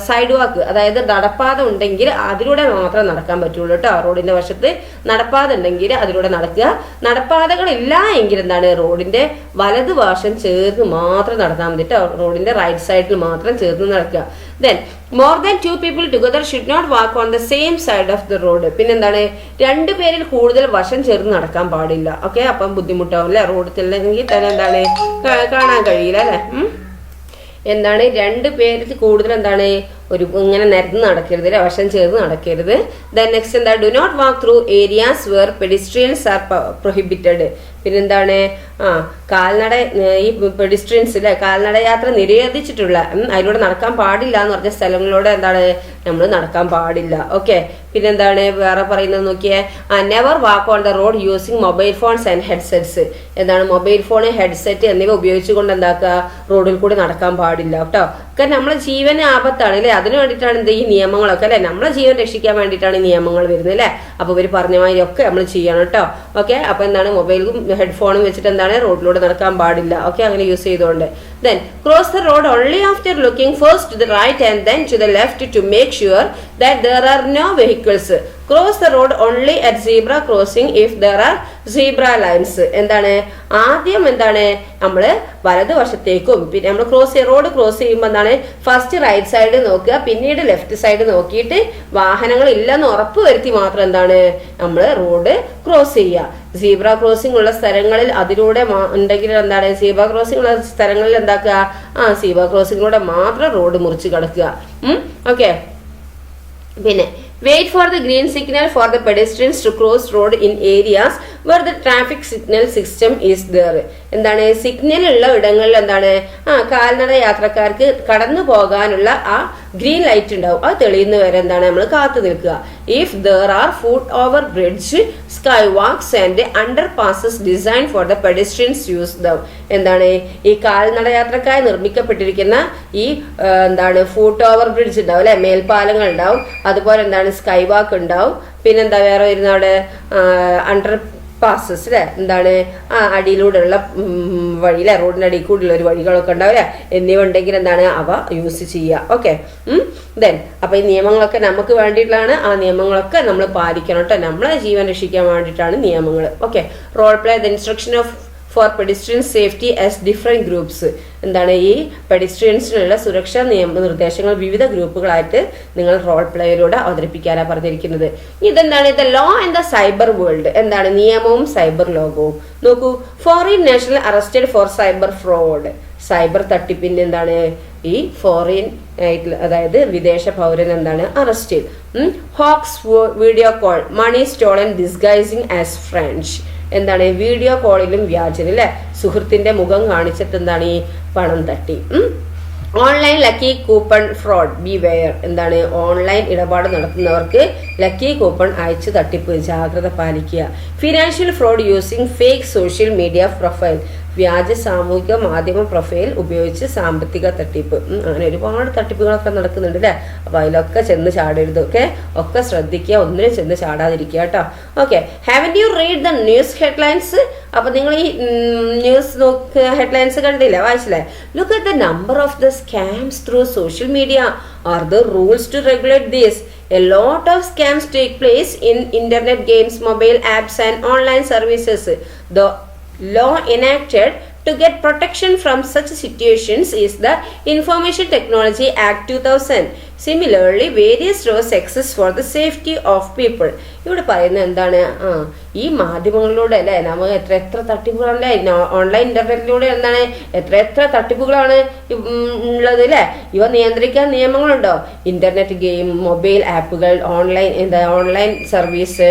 side വാക്ക്, അതായത് നടപ്പാത ഉണ്ടെങ്കിൽ അതിലൂടെ മാത്രം നടക്കാൻ പറ്റുള്ളൂ കേട്ടോ. റോഡിന്റെ വശത്ത് നടപ്പാത ഉണ്ടെങ്കിൽ അതിലൂടെ നടക്കുക. നടപ്പാതകളില്ല എങ്കിൽ എന്താണ് റോഡിന്റെ വലതുവശം ചേർന്ന് മാത്രം നടന്നാൽ മതി കേട്ടോ. റോഡിന്റെ റൈറ്റ് സൈഡിൽ മാത്രം ചേർന്ന് നടക്കുക. Then more than 2 people together should not walk on the same side of the road. പിന്നെന്താണ് 2 പേരിൽ കൂടുതൽ വശം ചേർന്ന് നടക്കാൻ പാടില്ല. ഓക്കെ. അപ്പം ബുദ്ധിമുട്ടാവും അല്ലെ. റോഡിൽ തന്നെ എന്താണ് കാണാൻ കഴിയില്ല അല്ലെ. എന്താണ് 2 പേരിൽ കൂടുതൽ എന്താണ് ഇങ്ങനെ നിരന്ന് നടക്കരുത്, വശം ചേർന്ന് നടക്കരുത്. Then next എന്താ do not walk through areas where pedestrians are prohibited. പിന്നെന്താണ് കാൽനട ഈ പെഡിസ്ട്രിയൻസ് അല്ലെ കാൽനട യാത്ര നിരോധിച്ചിട്ടുള്ള അതിലൂടെ നടക്കാൻ പാടില്ല എന്ന് പറഞ്ഞ സ്ഥലങ്ങളിലൂടെ എന്താണ് നമ്മൾ നടക്കാൻ പാടില്ല. ഓക്കെ. പിന്നെന്താണ് വേറെ പറയുന്നത് നോക്കിയേ never walk on the road using mobile phones and headsets. എന്താണ് മൊബൈൽ ഫോൺ, ഹെഡ്സെറ്റ് എന്നിവ ഉപയോഗിച്ചുകൊണ്ട് എന്താക്കുക റോഡിൽ കൂടി നടക്കാൻ പാടില്ല കേട്ടോ. കാരണം നമ്മളെ ജീവന് ആപത്താണ് അല്ലെ. അതിന് വേണ്ടിയിട്ടാണ് ഈ നിയമങ്ങളൊക്കെ അല്ലെ. നമ്മളെ ജീവൻ രക്ഷിക്കാൻ വേണ്ടിയിട്ടാണ് ഈ നിയമങ്ങൾ വരുന്നത് അല്ലെ. അപ്പൊ ഇവർ പറഞ്ഞ മാതിരി ഒക്കെ നമ്മൾ ചെയ്യണം കേട്ടോ. ഓക്കെ. അപ്പൊ എന്താണ് മൊബൈലും ഹെഡ്ഫോണും വെച്ചിട്ട് എന്താണ് റോഡിലൂടെ നടക്കാൻ പാടില്ല. ഓക്കെ. അങ്ങനെ യൂസ് ചെയ്തുകൊണ്ട് then cross the road only after looking first to the right and then to the left to make sure that there are no vehicles. Cross the road only at zebra crossing if there are zebra lines. എന്താണ് ആദ്യം എന്താണ് നമ്മള് വലതുവശത്തേക്കും പിന്നെ നമ്മൾ road cross ചെയ്യുമ്പോൾ എന്താണ് first right side നോക്കുക, പിന്നീട് ലെഫ്റ്റ് സൈഡ് നോക്കിയിട്ട് വാഹനങ്ങൾ ഇല്ലെന്ന് ഉറപ്പ് വരുത്തി മാത്രം എന്താണ് നമ്മൾ റോഡ് ക്രോസ് ചെയ്യുക. സീബ്ര ക്രോസിംഗ് ഉള്ള സ്ഥലങ്ങളിൽ അതിലൂടെ ഉണ്ടെങ്കിൽ എന്താണ് സീബ്ര ക്രോസിംഗ് ഉള്ള സ്ഥലങ്ങളിൽ എന്താക്കുക സീബ്ര ക്രോസിംഗിലൂടെ മാത്രം റോഡ് മുറിച്ച് കടക്കുക. ഓക്കെ. പിന്നെ wait for the green signal for the pedestrians to cross road in areas where the traffic signal system is there. എന്താണ് സിഗ്നൽ ഉള്ള ഇടങ്ങളിൽ എന്താണ് കാൽനട യാത്രക്കാർക്ക് കടന്നു പോകാനുള്ള ഗ്രീൻ ലൈറ്റ് ഉണ്ടാവും. അത് തെളിയുന്ന വരെ എന്താണ് നമ്മൾ കാത്തു നിൽക്കുക. If there are foot over bridge, skywalks and underpasses designed for the pedestrians use them. എന്താണ് ഈ കാൽനട യാത്രക്കായി നിർമ്മിക്കപ്പെട്ടിരിക്കുന്ന ഈ എന്താണ് ഫൂട്ട് ഓവർ ബ്രിഡ്ജ് ഉണ്ടാവും അല്ലെ, മേൽപ്പാലങ്ങൾ ഉണ്ടാവും. അതുപോലെ എന്താണ് സ്കൈ വാക്ക് ഉണ്ടാവും. പിന്നെന്താ വേറെ വരുന്ന അവിടെ അണ്ടർ പാസസ് അല്ലെ, എന്താണ് അടിയിലൂടെയുള്ള വഴി അല്ലെ, റോഡിന്റെ അടിയിൽ കൂടെയുള്ള ഒരു വഴികളൊക്കെ ഉണ്ടാവും അല്ലെ, എന്നിവ ഉണ്ടെങ്കിൽ എന്താണ് അവ യൂസ് ചെയ്യുക. ഓക്കെ. ദെൻ അപ്പൊ ഈ നിയമങ്ങളൊക്കെ നമുക്ക് വേണ്ടിയിട്ടുള്ളതാണ്. ആ നിയമങ്ങളൊക്കെ നമ്മൾ പാലിക്കണം കേട്ടോ. നമ്മളെ ജീവൻ രക്ഷിക്കാൻ വേണ്ടിയിട്ടാണ് നിയമങ്ങൾ. Okay. Role play the instruction of for pedestrian safety as different groups. എന്താണ് ഈ പെഡിസ്ട്രിയൻസിനുള്ള സുരക്ഷാ നിർദ്ദേശങ്ങൾ വിവിധ ഗ്രൂപ്പുകളായിട്ട് നിങ്ങൾ റോൾ പ്ലേയിലൂടെ അവതരിപ്പിക്കാനാണ് പറഞ്ഞിരിക്കുന്നത്. ഇതെന്താണ് the law and the cyber world. എന്താണ് നിയമവും സൈബർ ലോകവും. നോക്കൂ. Foreign national arrested for cyber fraud. Cyber തട്ടിപ്പിന്റെ എന്താണ് ഈ ഫോറിൻ ആയിട്ടുള്ള അതായത് വിദേശ പൗരൻ എന്താണ് അറസ്റ്റ് ചെയ്ത്. Hoax video call money stolen disguising as French. എന്താണ് വീഡിയോ കോളിലും വ്യാജൻ അല്ലെ സുഹൃത്തിന്റെ മുഖം കാണിച്ചിട്ട് എന്താണ് ഈ പണം തട്ടി. Online lucky coupon fraud beware. എന്താണ്? ഓൺലൈൻ ഇടപാട് നടത്തുന്നവർക്ക് ലക്കി കൂപ്പൺ അയച്ചു തട്ടിപ്പ്, ജാഗ്രത പാലിക്കുക. Financial fraud using fake social media profile. വ്യാജ സാമൂഹിക മാധ്യമ പ്രൊഫൈൽ ഉപയോഗിച്ച് സാമ്പത്തിക തട്ടിപ്പ്. അങ്ങനെ ഒരുപാട് തട്ടിപ്പുകളൊക്കെ നടക്കുന്നുണ്ട് അല്ലേ? അപ്പൊ അതിലൊക്കെ ചെന്ന് ചാടരുത്. ഒക്കെ ശ്രദ്ധിക്കുക, ഒന്നിനും ചെന്ന് ചാടാതിരിക്കുക കേട്ടോ. Okay, haven't you read the news headlines? അപ്പൊ നിങ്ങൾ ഈ ന്യൂസ് ഹെഡ്ലൈൻസ് കണ്ടില്ല, വായിച്ചില്ലേ? Look at the number of the scams through social media. Are there rules to regulate this? A lot of scams take place in internet games, mobile apps and online services. The law enacted to get protection from such situations is the Information Technology Act 2000. Similarly, various laws exist for the safety of people. ഇവിടെ പറയുന്നത് എന്താണ്? ഈ മാധ്യമങ്ങളിലൂടെ അല്ലേ നമ്മൾ എത്ര തട്ടിപ്പുകളല്ലേ, online ഇന്റർനെറ്റിലൂടെ എന്താണ് എത്ര തട്ടിപ്പുകളാണ് ഉള്ളത് അല്ലേ? ഇവ നിയന്ത്രിക്കാൻ നിയമങ്ങളുണ്ടോ? ഇന്റർനെറ്റ് ഗെയിം, മൊബൈൽ ആപ്പുകൾ, online service,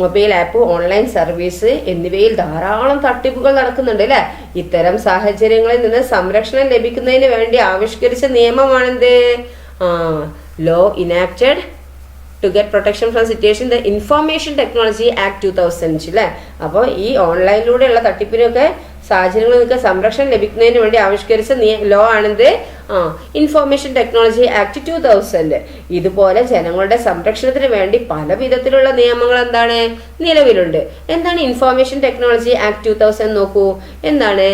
mobile app, online service എന്നിവയിൽ ധാരാളം തട്ടിപ്പുകൾ നടക്കുന്നുണ്ട് അല്ലെ? ഇത്തരം സാഹചര്യങ്ങളിൽ നിന്ന് സംരക്ഷണം ലഭിക്കുന്നതിന് വേണ്ടി ആവിഷ്കരിച്ച നിയമമാണെന്ത്? Law enacted to get protection from situation the information technology act 2000 അല്ലേ? അപ്പോൾ ഈ ഓൺലൈനിലൂടെയുള്ള തട്ടിപ്പിനൊക്കെ സാഹചര്യങ്ങൾക്ക് സംരക്ഷണം ലഭിക്കുന്നതിന് വേണ്ടി ആവിഷ്കരിച്ച ലോ ആണിത് ഇൻഫോർമേഷൻ ടെക്നോളജി ആക്ട് 2000. ഇതുപോലെ ജനങ്ങളുടെ സംരക്ഷണത്തിന് വേണ്ടി പല വിധത്തിലുള്ള നിയമങ്ങൾ എന്താണ് നിലവിലുണ്ട്. എന്താണ് ഇൻഫോർമേഷൻ ടെക്നോളജി ആക്ട് 2000? നോക്കൂ എന്താണ്.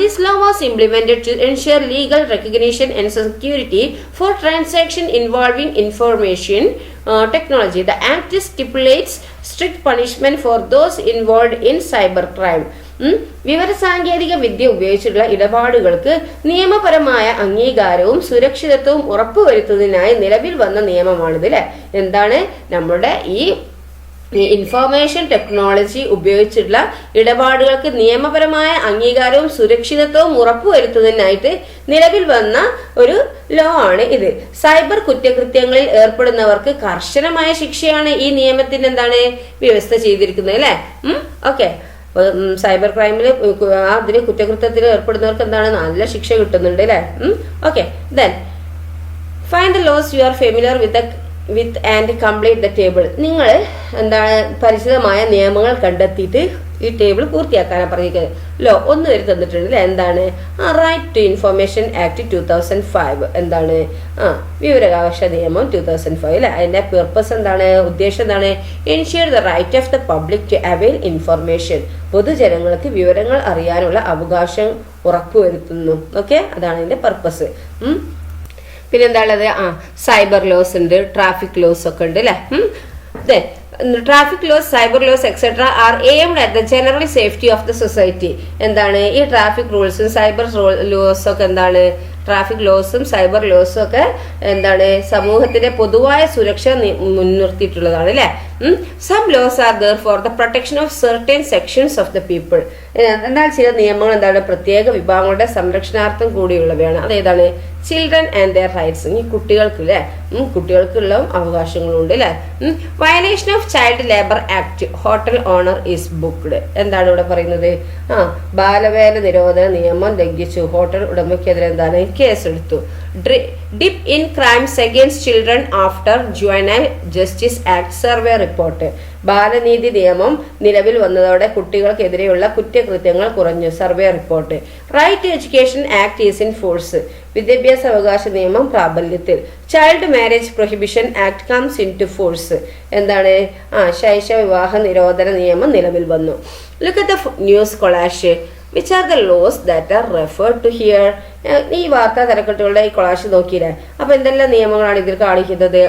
This law was implemented to ensure legal recognition and security for transaction involving information technology. The act stipulates strict punishment for those involved in cyber crime. വിവരസാങ്കേതിക വിദ്യ ഉപയോഗിച്ചുള്ള ഇടപാടുകൾക്ക് നിയമപരമായ അംഗീകാരവും സുരക്ഷിതത്വവും ഉറപ്പുവരുത്തുന്നതിനായി നിലവിൽ വന്ന നിയമമാണിത് അല്ലെ? എന്താണ്? നമ്മുടെ ഈ ഇൻഫോർമേഷൻ ടെക്നോളജി ഉപയോഗിച്ചുള്ള ഇടപാടുകൾക്ക് നിയമപരമായ അംഗീകാരവും സുരക്ഷിതത്വവും ഉറപ്പുവരുത്തുന്നതിനായിട്ട് നിലവിൽ വന്ന ഒരു ലോ ആണ് ഇത്. സൈബർ കുറ്റകൃത്യങ്ങളിൽ ഏർപ്പെടുന്നവർക്ക് കർശനമായ ശിക്ഷയാണ് ഈ നിയമത്തിന് എന്താണ് വ്യവസ്ഥ ചെയ്തിരിക്കുന്നത് അല്ലെ? ഓക്കെ, സൈബർ ക്രൈമിൽ അതിന് കുറ്റകൃത്യത്തിൽ ഏർപ്പെടുന്നവർക്ക് എന്താണ് നല്ല ശിക്ഷ കിട്ടുന്നുണ്ട് അല്ലെ? Okay, then find the laws you are familiar with and complete the table. നിങ്ങൾ എന്താണ് പരിചിതമായ നിയമങ്ങൾ കണ്ടെത്തിയിട്ട് ഈ ടേബിൾ പൂർത്തിയാക്കാനാണ് പറഞ്ഞിരിക്കുന്നത്. ലോ 1 വരെ തന്നിട്ടുണ്ട് അല്ലെ? എന്താണ്? Right to information act 2005. എന്താണ്? വിവരാവകാശ നിയമം 2005 അല്ലെ? അതിന്റെ പർപ്പസ് എന്താണ്? ഉദ്ദേശം എന്താണ്? Ensure the right of the public to avail information. പൊതുജനങ്ങൾക്ക് വിവരങ്ങൾ അറിയാനുള്ള അവകാശം ഉറപ്പുവരുത്തുന്നു. ഓക്കെ, അതാണ് അതിന്റെ പർപ്പസ്. പിന്നെന്താ ഉള്ളത്? സൈബർ ലോസ് ഉണ്ട്, ട്രാഫിക് ലോസ് ഒക്കെ ഉണ്ട് അല്ലെ? Traffic laws, cyber laws etcetera are aimed at the general safety of the society. എന്താണ് ഈ ട്രാഫിക് റൂൾസും സൈബർ ലോസും ഒക്കെ എന്താണ്? ട്രാഫിക് ലോസും സൈബർ ലോസും ഒക്കെ എന്താണ് സമൂഹത്തിന്റെ പൊതുവായ സുരക്ഷ മുൻനിർത്തിയിട്ടുള്ളതാണ് അല്ലെ? Some laws are there for the protection of certain sections of the people. എന്നാൽ ചില നിയമങ്ങൾ എന്താണ് പ്രത്യേക വിഭാഗങ്ങളുടെ സംരക്ഷണാർത്ഥം കൂടിയുള്ളവയാണ്. അതേതാണ്? Children and their rights. ഈ കുട്ടികൾക്ക് അല്ലെ, കുട്ടികൾക്കുള്ള അവകാശങ്ങളുണ്ട് അല്ലെ? Violation of child labour act, hotel owner is booked. എന്താണ് ഇവിടെ പറയുന്നത്? ബാലവേല നിരോധന നിയമം ലംഘിച്ചു, ഹോട്ടൽ ഉടമയ്ക്കെതിരെ എന്താണ് കേസെടുത്തു. Dip in crimes against children after juvenile justice act survey report. ബാലനീതി നിയമം നിലവിൽ വന്നതോടെ കുട്ടികൾക്കെതിരെയുള്ള കുറ്റകൃത്യങ്ങൾ കുറഞ്ഞു, survey report. Right to education act is in force. വിദ്യാഭ്യാസ അവകാശ നിയമം പ്രാബല്യത്തിൽ. Child marriage prohibition act comes into force. എന്താണ്? ശൈശവ വിവാഹ നിരോധന നിയമം നിലവിൽ വന്നു. Look at the news collage. Which are the laws that are referred to here. ഈ വാർത്താ തലക്കെട്ടുകളുടെ ഈ കൊളാഷ് നോക്കിയില്ലേ? അപ്പൊ എന്തെല്ലാം നിയമങ്ങളാണ് ഇതിൽ കാണിക്കുന്നത്?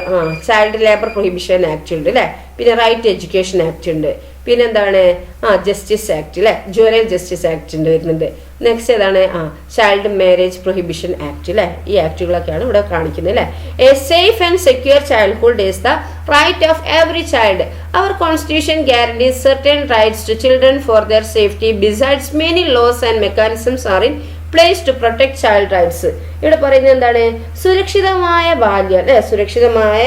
ചൈൽഡ് ലേബർ പ്രൊഹിബിഷൻ ആക്ട് ഉണ്ട് അല്ലെ? പിന്നെ റൈറ്റ് ടു എഡ്യൂക്കേഷൻ ആക്ട് ഉണ്ട്. പിന്നെന്താണ്? ജസ്റ്റിസ് ആക്ട് അല്ലെ? ജുവനൈൽ ജസ്റ്റിസ് ആക്ട് ഉണ്ട് വരുന്നുണ്ട്. നെക്സ്റ്റ് ഏതാണ്? ചൈൽഡ് മാരേജ് പ്രൊഹിബിഷൻ ആക്ട് അല്ലെ? ഈ ആക്ടുകളൊക്കെയാണ് ഇവിടെ കാണിക്കുന്നത് അല്ലെ? A safe and secure childhood is the right of every child. Our constitution guarantees certain rights to children for their safety. Besides, many laws and mechanisms are in place to protect child rights. ഇവിടെ പറയുന്നത് എന്താണ്? സുരക്ഷിതമായ ബാല്യം അല്ലെ? സുരക്ഷിതമായ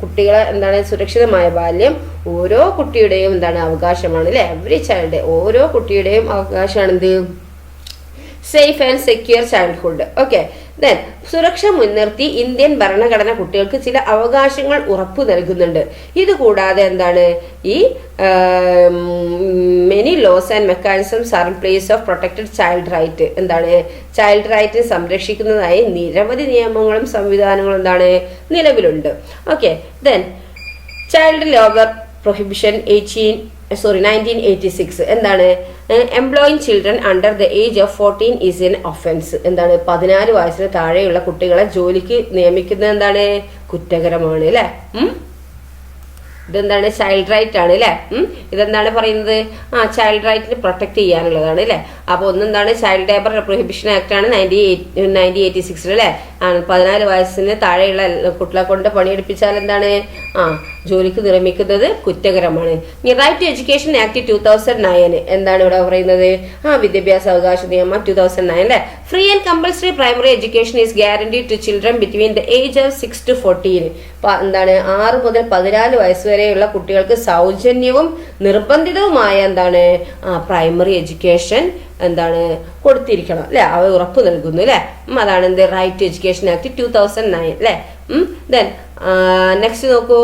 കുട്ടികളെ എന്താണ്? സുരക്ഷിതമായ ബാല്യം ഓരോ കുട്ടിയുടെയും എന്താണ് അവകാശമാണ് അല്ലെ? എവറി ചൈൽഡ്, ഓരോ കുട്ടിയുടെയും അവകാശമാണ് എന്ത്? Safe and secure childhood. Okay, then സുരക്ഷ മുൻനിർത്തി ഇന്ത്യൻ ഭരണഘടന കുട്ടികൾക്ക് ചില അവകാശങ്ങൾ ഉറപ്പു നൽകുന്നുണ്ട്. ഇത് കൂടാതെ എന്താണ് ഈ many laws and mechanisms are in place of protected child right. എന്താണ് ചൈൽഡ് റൈറ്റ് സംരക്ഷിക്കുന്നതായി നിരവധി നിയമങ്ങളും സംവിധാനങ്ങളും എന്താണ് നിലവിലുണ്ട്. Okay, then child labour prohibition 1986 എന്താണ് employing children under the age of 14 is an offence. എന്താണ് 14 വയസ്സിന് താഴെയുള്ള കുട്ടികളെ ജോലിക്ക് നിയമിക്കുന്നത് എന്താണ് കുറ്റകരമാണ് അല്ലെ. ഇതെന്താണ് ചൈൽഡ് റൈറ്റ് ആണ് അല്ലെ. ഇതെന്താണ് പറയുന്നത് ചൈൽഡ് റൈറ്റിന് പ്രൊട്ടക്ട് ചെയ്യാനുള്ളതാണ് അല്ലെ. അപ്പൊ ഒന്നെന്താണ് ചൈൽഡ് ലേബർ പ്രൊഹിബിഷൻ ആക്ട് ആണ് 1986 അല്ലെ. 14 വയസ്സിന് താഴെയുള്ള കുട്ടികളെ കൊണ്ട് പണിയെടുപ്പിച്ചാൽ എന്താണ് ജോലിക്ക് നിർമ്മിക്കുന്നത് കുറ്റകരമാണ്. റൈറ്റ് ടു എഡ്യൂക്കേഷൻ ആക്ട് 2009 എന്താണ് ഇവിടെ പറയുന്നത് വിദ്യാഭ്യാസ അവകാശ നിയമം 2009 അല്ലെ. Free and compulsory primary education is guaranteed to children between the age of 6 to 14. എന്താണ് 6 മുതൽ 14 വയസ്സ് വരെയുള്ള കുട്ടികൾക്ക് സൗജന്യവും നിർബന്ധിതവുമായ എന്താണ് പ്രൈമറി എഡ്യൂക്കേഷൻ എന്താണ് കൊടുത്തിരിക്കണം അല്ലെ. അവ ഉറപ്പ് നൽകുന്നു അല്ലെ. അതാണ് എന്ത് റൈറ്റ് ടു എഡ്യൂക്കേഷൻ ആക്ട് 2009 അല്ലെ. ദെൻ നെക്സ്റ്റ് നോക്കൂ,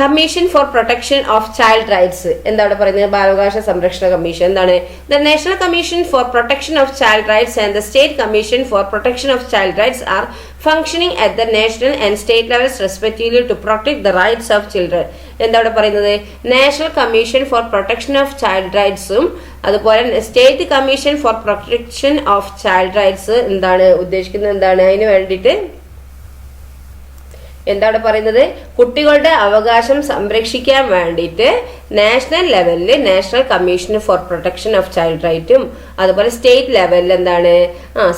commission for protection of child rights എന്താണ് പറയുന്നത് ബാലാവകാശ സംരക്ഷണ കമ്മീഷൻ. എന്താണ് the national commission for protection of child rights and the state commission for protection of child rights are functioning at the national and state levels respectively to protect the rights of children. എന്താണ് പറയുന്നത് national commission for protection of child റൈറ്റ്സും അതുപോലെ state commission for protection of child rights എന്താണ് ഉദ്ദേശിക്കുന്നത് എന്താണ് അതിന് വേണ്ടിയിട്ട് എന്താണ് പറയുന്നത് കുട്ടികളുടെ അവകാശം സംരക്ഷിക്കാൻ വേണ്ടിയിട്ട് നാഷണൽ ലെവലിൽ national commission for protection of child റൈറ്റും അതുപോലെ സ്റ്റേറ്റ് ലെവലിൽ എന്താണ്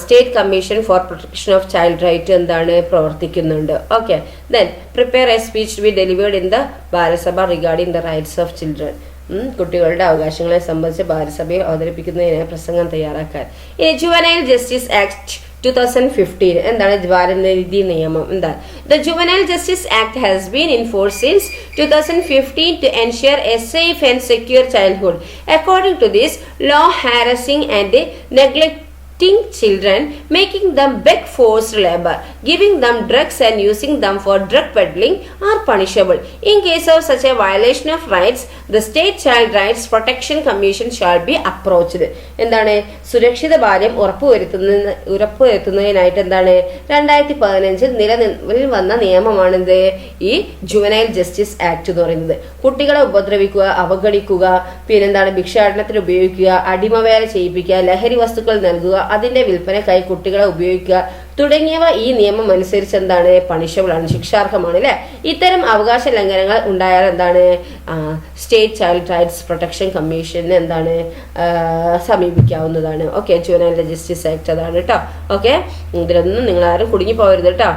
state commission for protection of child right എന്താണ് പ്രവർത്തിക്കുന്നുണ്ട്. Okay, then prepare a speech to be delivered in the Balasabha regarding the rights of children. കുട്ടികളുടെ അവകാശങ്ങളെ സംബന്ധിച്ച് ബാലസഭയിൽ അവതരിപ്പിക്കുന്നതിനായി പ്രസംഗം തയ്യാറാക്കാൻ. ഇനി ജുവനൈൽ ജസ്റ്റിസ് ആക്ട് 2015 എന്താണ് ബാലനീതി നിയമം. എന്താ the juvenile justice act has been in force since 2015 to ensure a safe and secure childhood. According to this law, harassing and neglecting children, making them beg forced labor, giving them drugs and using them for drug peddling are punishable. In case of such a violation of rights, the State Child Rights Protection Commission shall be approached. എന്താണ് സുരക്ഷിത ബാല്യം ഉറപ്പുവരുത്തുന്നതിനായിട്ട് എന്താണ് 2015 നിലവിൽ വന്ന നിയമമാണിത് ഈ juvenile justice act എന്ന് പറയുന്നത്. കുട്ടികളെ ഉപദ്രവിക്കുക, അവഗണിക്കുക, പിന്നെന്താണ് ഭിക്ഷാടനത്തിന് ഉപയോഗിക്കുക, അടിമവേല ചെയ്യിപ്പിക്കുക, ലഹരി വസ്തുക്കൾ നൽകുക, അതിന്റെ വിൽപ്പനക്കായി കുട്ടികളെ ഉപയോഗിക്കുക തുടങ്ങിയവ ഈ നിയമം അനുസരിച്ച് എന്താണ് പണിഷബിൾ ആണ്, ശിക്ഷാർഹമാണ് അല്ലെ. ഇത്തരം അവകാശ ലംഘനങ്ങൾ ഉണ്ടായാൽ എന്താണ് state child rights protection commission എന്താണ് സമീപിക്കാവുന്നതാണ്. ഓക്കെ, ജുവനൈൽ ജസ്റ്റിസ് ആക്ട് അതാണ് കേട്ടോ. ഓക്കെ, ഇതിലൊന്നും നിങ്ങൾ ആരും കുടുങ്ങി പോകരുത് കേട്ടോ.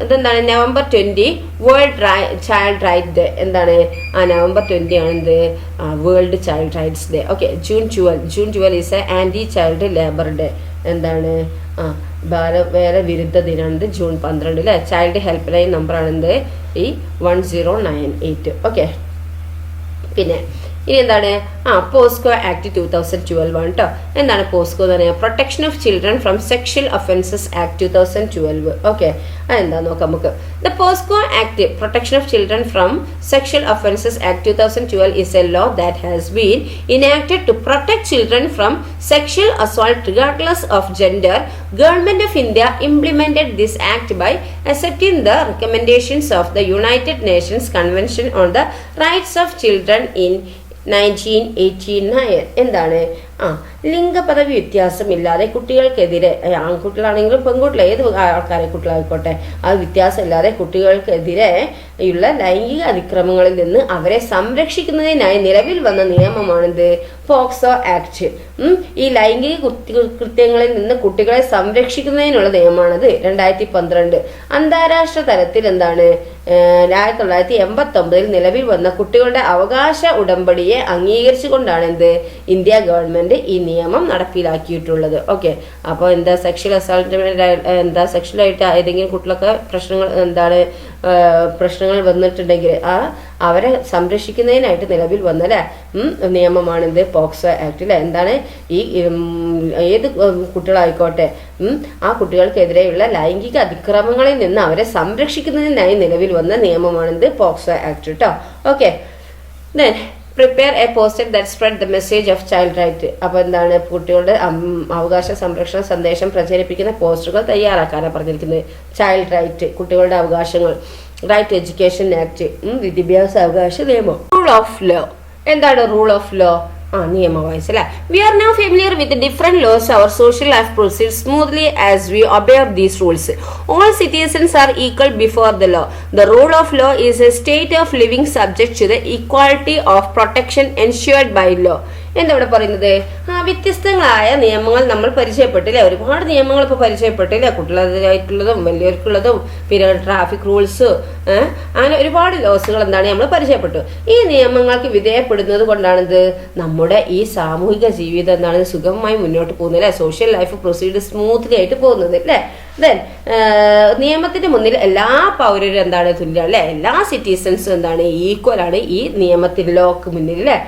ഇതെന്താണ് November 20 world child right day. എന്താണ് November 20 ആണ് എന്ത് world child rights day. Okay, June 12 is a anti child labour day. എന്താണ് ബാലവേല വിരുദ്ധ ദിനമാണ് June 12 അല്ലെ. ചൈൽഡ് ഹെൽപ്പ് ലൈൻ നമ്പറാണെന്ത് ഈ 1098. ഓക്കെ, പിന്നെ ഇനി എന്താണ് പോസ്കോ ആക്ട് 2012 ആണ് കേട്ടോ. എന്താണ് പോസ്കോ എന്ന് പറയുക protection of children from sexual offences act 2012. Okay, അതെന്താ നോക്കാം നമുക്ക്. The POCSO act protection of children from sexual offences act 2012 is a law that has been enacted to protect children from sexual assault regardless of gender. Government of India implemented this act by accepting the recommendations of the United Nations Convention on the Rights of Children in 1989. എന്താണ് ലിംഗപദവി വ്യത്യാസമില്ലാതെ കുട്ടികൾക്കെതിരെ ആൺകുട്ടികളാണെങ്കിലും പെൺകുട്ടികൾ ഏത് ആൾക്കാരെ കുട്ടികളായിക്കോട്ടെ അത് വ്യത്യാസമില്ലാതെ കുട്ടികൾക്കെതിരെ ഉള്ള ലൈംഗിക അതിക്രമങ്ങളിൽ നിന്ന് അവരെ സംരക്ഷിക്കുന്നതിനായി നിലവിൽ വന്ന നിയമമാണിത് പോക്സോ ആക്ട്. ഈ ലൈംഗിക കൃത്യങ്ങളിൽ നിന്ന് കുട്ടികളെ സംരക്ഷിക്കുന്നതിനുള്ള നിയമമാണിത് 2012. അന്താരാഷ്ട്ര തലത്തിൽ എന്താണ് 1989 നിലവിൽ വന്ന കുട്ടികളുടെ അവകാശ ഉടമ്പടിയെ അംഗീകരിച്ചുകൊണ്ടാണ് ഇന്ത്യ ഗവൺമെന്റ് ഗവൺമെന്റ് ഈ നിയമം നടപ്പിലാക്കിയിട്ടുള്ളത്. ഓക്കെ, അപ്പോൾ എന്താ സെക്ഷൽ അസാൾട്ട്മെന്റ് എന്താ സെക്ഷലായിട്ട് ഏതെങ്കിലും കുട്ടികളൊക്കെ പ്രശ്നങ്ങൾ വന്നിട്ടുണ്ടെങ്കിൽ അവരെ സംരക്ഷിക്കുന്നതിനായിട്ട് നിലവിൽ വന്ന നിയമമാണിത് പോക്സോ ആക്ട് എന്താണ് ഈ ഏത് കുട്ടികളായിക്കോട്ടെ ആ കുട്ടികൾക്കെതിരെയുള്ള ലൈംഗിക അതിക്രമങ്ങളിൽ നിന്ന് അവരെ സംരക്ഷിക്കുന്നതിനായി നിലവിൽ വന്ന നിയമമാണിത് പോക്സോ ആക്ട് കേട്ടോ. Okay, then prepare a poster that spread the message of child right. അപ്പോൾ എന്താണ് കുട്ടികളുടെ അവകാശ സംരക്ഷണ സന്ദേശം പ്രചരിപ്പിക്കുന്ന പോസ്റ്ററുകൾ തയ്യാറാക്കാനാണ് പറഞ്ഞിരിക്കുന്നത്. ചൈൽഡ് റൈറ്റ്, കുട്ടികളുടെ അവകാശങ്ങൾ, റൈറ്റ് എഡ്യൂക്കേഷൻ ആക്ട്, വിദ്യാഭ്യാസ അവകാശ നിയമം. റൂൾ ഓഫ് ലോ, എന്താണ് റൂൾ ഓഫ് ലോ? നിയമവൈസ് അല്ലെ. We are now familiar with different laws. Our social life proceed smoothly as we obey these rules. All citizens are equal before the law. The rule of law is a state of living subject to the equality of protection ensured by law. എന്താ ഇവിടെ പറയുന്നത്? വ്യത്യസ്തങ്ങളായ നിയമങ്ങൾ നമ്മൾ പരിചയപ്പെട്ടില്ലേ, ഒരുപാട് നിയമങ്ങൾ ഇപ്പോൾ പരിചയപ്പെട്ടില്ലേ, കുട്ടികളായിട്ടുള്ളതും വലിയവർക്കുള്ളതും പിന്നെ ട്രാഫിക് റൂൾസ്, അങ്ങനെ ഒരുപാട് ലോസുകൾ എന്താണ് നമ്മൾ പരിചയപ്പെട്ടു. ഈ നിയമങ്ങൾക്ക് വിധേയപ്പെടുന്നത് കൊണ്ടാണിത് നമ്മുടെ ഈ സാമൂഹിക ജീവിതം എന്താണ് സുഗമമായി മുന്നോട്ട് പോകുന്നത് അല്ലെ, സോഷ്യൽ ലൈഫ് പ്രൊസീഡ് സ്മൂത്ത്ലി ആയിട്ട് പോകുന്നത് അല്ലേ. ദെൻ നിയമത്തിന്റെ മുന്നിൽ എല്ലാ പൗരരും എന്താണ് തുല്യം അല്ലെ, എല്ലാ സിറ്റിസൺസും എന്താണ് ഈക്വൽ ആണ് ഈ നിയമത്തിന്റെ ലോക്ക് മുന്നിൽ അല്ലെ.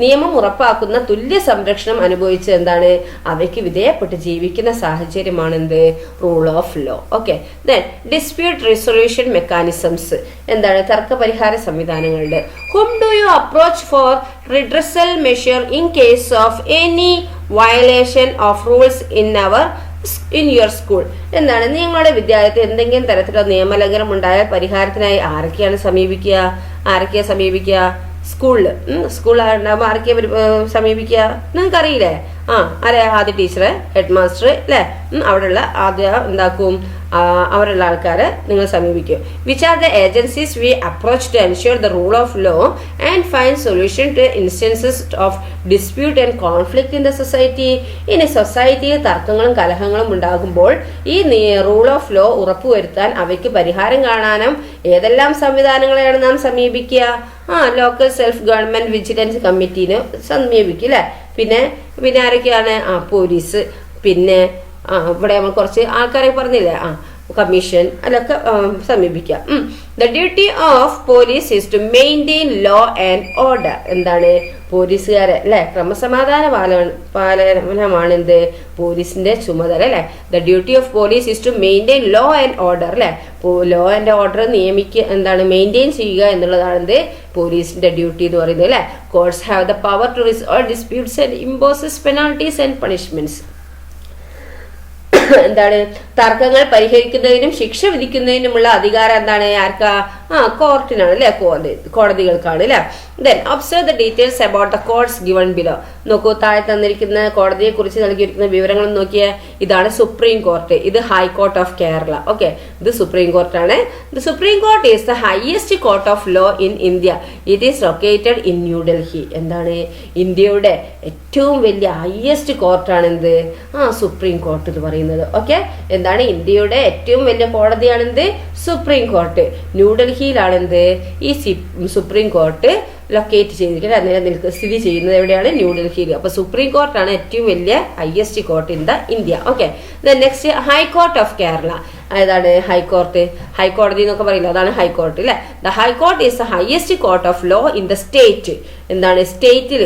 നിയമം ഉറപ്പാക്കുന്ന തുല്യ സംരക്ഷണം അനുഭവിച്ച് എന്താണ് അവയ്ക്ക് വിധേയപ്പെട്ട് ജീവിക്കുന്ന സാഹചര്യമാണ് എന്ത് rule of law. Okay, then dispute resolution mechanisms, എന്താണ് തർക്കപരിഹാര സംവിധാനങ്ങളുടെ. Whom do you approach for redressal measure in case of any violation of rules in your school. എന്താണ് നിങ്ങളുടെ വിദ്യാലയത്തിൽ എന്തെങ്കിലും തരത്തിലുള്ള നിയമലംഘനം ഉണ്ടായാൽ പരിഹാരത്തിനായി ആരൊക്കെയാണ് സമീപിക്കുക? സ്കൂളിലാണ്ടാകുമ്പോൾ ആരൊക്കെ സമീപിക്കുക നിങ്ങൾക്കറിയില്ലേ? ആരെ? ആദ്യ ടീച്ചറ്, ഹെഡ് മാസ്റ്റർ അല്ലേ, അവിടെയുള്ള ആദ്യ എന്താക്കും അവരുള്ള ആൾക്കാരെ നിങ്ങൾ സമീപിക്കും. Which are the agencies we approach to ensure the rule of law and find solution to instances of dispute and conflict in the society. ഇനി സൊസൈറ്റിയിൽ തർക്കങ്ങളും കലഹങ്ങളും ഉണ്ടാകുമ്പോൾ ഈ റൂൾ ഓഫ് ലോ ഉറപ്പുവരുത്താൻ അവയ്ക്ക് പരിഹാരം കാണാനും ഏതെല്ലാം സംവിധാനങ്ങളെയാണ് നാം സമീപിക്കുക? ലോക്കൽ സെൽഫ് ഗവൺമെന്റ് വിജിലൻസ് കമ്മിറ്റീനെ സമീപിക്കും അല്ലെ. പിന്നെ ആരൊക്കെയാണ്? പോലീസ്, പിന്നെ ഇവിടെ നമ്മൾ കുറച്ച് ആൾക്കാരെ പറഞ്ഞില്ലേ, കമ്മീഷൻ, അതൊക്കെ സമീപിക്കാം. The duty of police is to maintain law and order. എന്താണ് പോലീസുകാരെ അല്ലെ, ക്രമസമാധാന പാലനമാണ് എന്ത് പോലീസിന്റെ ചുമതല അല്ലെ. The duty of police is to maintain law and order അല്ലെ. ലോ ആൻഡ് ഓർഡർ മെയിൻറ്റെയിൻ ചെയ്യുക എന്നുള്ളതാണ് എന്ത് പോലീസിന്റെ ഡ്യൂട്ടി എന്ന് പറയുന്നത് അല്ലെ. Courts have the power to resolve disputes and imposes penalties and punishments. എന്താണ് തർക്കങ്ങൾ പരിഹരിക്കുന്നതിനും ശിക്ഷ വിധിക്കുന്നതിനുമുള്ള അധികാരം എന്താണ് ആർക്കാ? കോർട്ടിനാണ് അല്ലെ, കോടതികൾക്കാണ് അല്ലെ. Then observe the details about the courts given below. നോക്കൂ, താഴെ തന്നിരിക്കുന്ന കോടതിയെ കുറിച്ച് നൽകിയിരിക്കുന്ന വിവരങ്ങൾ നോക്കിയേ. ഇതാണ് സുപ്രീം കോർട്ട്, ഇത് ഹൈക്കോർട്ട് ഓഫ് കേരള. ഓക്കെ, ഇത് സുപ്രീം കോർട്ടാണ്. The supreme court is the highest court of law in India. It is located in New Delhi. എന്താണ് ഇന്ത്യയുടെ ഏറ്റവും വലിയ ഹയസ്റ്റ് കോർട്ടാണ് എന്ത് സുപ്രീം കോർട്ട് എന്ന് പറയുന്നത്. ഓക്കെ, എന്താണ് ഇന്ത്യയുടെ ഏറ്റവും വലിയ കോടതിയാണെന്ത് സുപ്രീം കോർട്ട്. ന്യൂഡൽഹിയിലാണ് എന്ത് ഈ സുപ്രീം കോർട്ട് ലൊക്കേറ്റ് ചെയ്തിരിക്കുന്നത്, സ്ഥിതി ചെയ്യുന്നത് എവിടെയാണ്? ന്യൂഡൽഹിയിൽ. അപ്പൊ സുപ്രീം കോർട്ടാണ് ഏറ്റവും വലിയ highest court in the India. Okay, next high court of Kerala. ഏതാണ് ഹൈക്കോർട്ട്? ഹൈക്കോടതി എന്നൊക്കെ പറയില്ല, അതാണ് ഹൈക്കോർട്ട് അല്ലെ. The high court is the highest court of law in the state. എന്താണ് സ്റ്റേറ്റിൽ,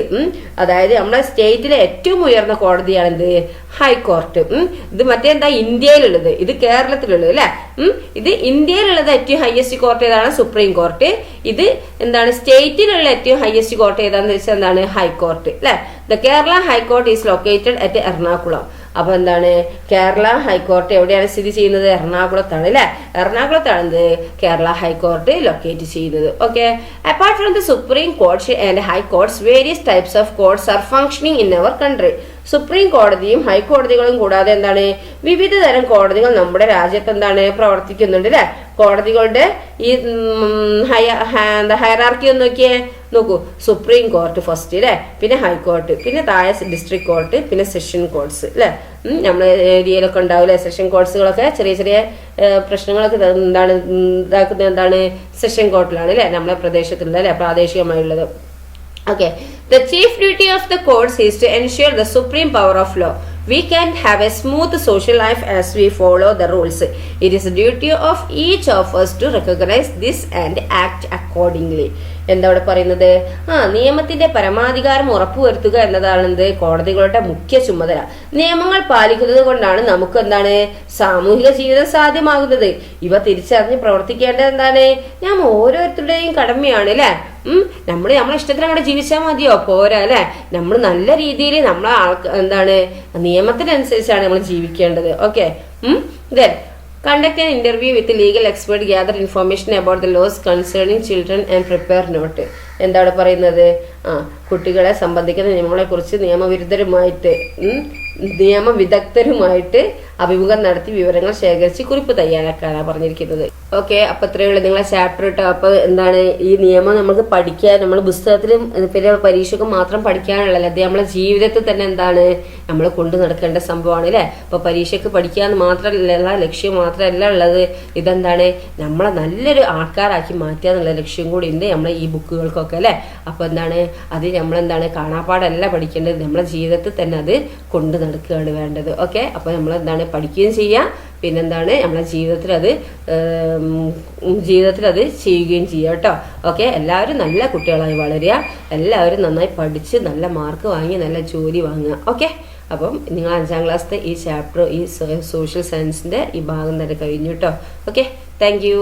അതായത് നമ്മുടെ സ്റ്റേറ്റിലെ ഏറ്റവും ഉയർന്ന കോടതിയാണ് എന്ത് ഹൈക്കോർട്ട്. ഇത് മറ്റേന്താ ഇന്ത്യയിലുള്ളത്, ഇത് കേരളത്തിലുള്ളത് അല്ലെ. ഇത് ഇന്ത്യയിലുള്ളത് ഏറ്റവും ഹയസ്റ്റ് കോർട്ട് ഏതാണ്? Supreme court. ഇത് എന്താണ് സ്റ്റേറ്റിലുള്ള ഏറ്റവും ഹയസ്റ്റ് കോർട്ട് ഏതാണെന്ന് വെച്ചാൽ എന്താണ് ഹൈക്കോർട്ട് അല്ലെ. The Kerala high court is located at Ernakulam. അപ്പൊ എന്താണ് കേരള ഹൈക്കോർട്ട് എവിടെയാണ് സ്ഥിതി ചെയ്യുന്നത്? എറണാകുളത്താണ് അല്ലെ. എറണാകുളത്താണ് കേരള ഹൈക്കോർട്ട് ലൊക്കേറ്റ് ചെയ്യുന്നത്. Okay, apart from the supreme courts and high courts various types of courts are functioning in our country. Supreme കോടതിയും ഹൈക്കോടതികളും കൂടാതെ എന്താണ് വിവിധ തരം കോടതികൾ നമ്മുടെ രാജ്യത്ത് എന്താണ് പ്രവർത്തിക്കുന്നുണ്ട് അല്ലെ. കോടതികളുടെ ഈ ഹയറാർക്കി ഒന്ന് നോക്കൂ. സുപ്രീം കോർട്ട് ഫസ്റ്റ് അല്ലെ, പിന്നെ ഹൈക്കോർട്ട്, പിന്നെ താഴെ ഡിസ്ട്രിക്ട് കോർട്ട്, പിന്നെ സെഷൻ കോർട്സ് അല്ലെ. നമ്മളെ ഏരിയയിലൊക്കെ ഉണ്ടാവില്ലേ സെഷൻ കോർട്സുകളൊക്കെ, ചെറിയ ചെറിയ പ്രശ്നങ്ങളൊക്കെ ഇതാക്കുന്നത് എന്താണ് സെഷൻ കോർട്ടിലാണ് അല്ലെ, നമ്മളെ പ്രദേശത്തുള്ള അല്ലെ പ്രാദേശികമായുള്ളത്. Okay, The chief duty of the courts is to ensure the supreme power of law. We can have a smooth social life as we follow the rules. It is the duty of each of us to recognize this and act accordingly. എന്താ ഇവിടെ പറയുന്നത്? നിയമത്തിന്റെ പരമാധികാരം ഉറപ്പുവരുത്തുക എന്നതാണ് കോടതികളുടെ മുഖ്യ ചുമതല. നിയമങ്ങൾ പാലിക്കുന്നത് കൊണ്ടാണ് നമുക്ക് എന്താണ് സാമൂഹിക ജീവിതം സാധ്യമാകുന്നത്. ഇവ തിരിച്ചറിഞ്ഞ് പ്രവർത്തിക്കേണ്ടത് എന്താണ്? ഞാൻ ഓരോരുത്തരുടെയും കടമയാണ് അല്ലെ. നമ്മളെ ഇഷ്ടത്തിന് അങ്ങോട്ട് ജീവിച്ചാൽ മതിയോ? പോരാ അല്ലെ. നമ്മൾ നല്ല രീതിയിൽ നമ്മളെ എന്താണ് നിയമത്തിനനുസരിച്ചാണ് നമ്മൾ ജീവിക്കേണ്ടത്. Okay. Then conduct an interview with a legal expert, gather information about the laws concerning children and prepare note. എന്താ അവിടെ പറയുന്നത്? കുട്ടികളെ സംബന്ധിക്കുന്ന നിയമങ്ങളെ കുറിച്ച് നിയമവിദഗ്ധരുമായിട്ട് അഭിമുഖം നടത്തി വിവരങ്ങൾ ശേഖരിച്ച് കുറിപ്പ് തയ്യാറാക്കാനാണ് പറഞ്ഞിരിക്കുന്നത്. ഓക്കെ, അപ്പൊ ഇത്രയുള്ള നിങ്ങളെ ചാപ്റ്റർ കേട്ടോ. അപ്പൊ എന്താണ് ഈ നിയമം നമുക്ക് പഠിക്കാൻ, നമ്മൾ പുസ്തകത്തിലും പിന്നെ പരീക്ഷയ്ക്ക് മാത്രം പഠിക്കാനുള്ളതല്ല, അത് നമ്മളെ ജീവിതത്തിൽ തന്നെ എന്താണ് നമ്മൾ കൊണ്ടു നടക്കേണ്ട സംഭവമാണ് അല്ലെ. അപ്പൊ പരീക്ഷയ്ക്ക് പഠിക്കാന്ന് മാത്രമല്ല, ലക്ഷ്യം മാത്രമല്ല ഉള്ളത്, ഇതെന്താണ് നമ്മളെ നല്ലൊരു ആൾക്കാരാക്കി മാറ്റുക എന്നുള്ള ലക്ഷ്യം കൂടി ഉണ്ട് നമ്മളെ ഈ ബുക്കുകൾക്കൊക്കെ അല്ലെ. അപ്പൊ എന്താണ് അത് നമ്മളെന്താണ് കാണാപ്പാടല്ല പഠിക്കേണ്ടത്, നമ്മളെ ജീവിതത്തിൽ തന്നെ അത് കൊണ്ടു നടക്കുകയാണ് വേണ്ടത്. ഓക്കെ, അപ്പൊ നമ്മളെന്താണ് പഠിക്കുകയും ചെയ്യാം, പിന്നെന്താണ് നമ്മളെ ജീവിതത്തിൽ അത് ചെയ്യുകയും ചെയ്യുക കേട്ടോ. ഓക്കെ, എല്ലാവരും നല്ല കുട്ടികളായി വളരുക, എല്ലാവരും നന്നായി പഠിച്ച് നല്ല മാർക്ക് വാങ്ങി നല്ല ജോലി വാങ്ങുക. ഓക്കെ, അപ്പം നിങ്ങൾ 5ാം ക്ലാസ്സിലെ ഈ ചാപ്റ്റർ, ഈ സോഷ്യൽ സയൻസിന്റെ ഈ ഭാഗം തന്നെ കഴിഞ്ഞു കേട്ടോ. Okay, thank you.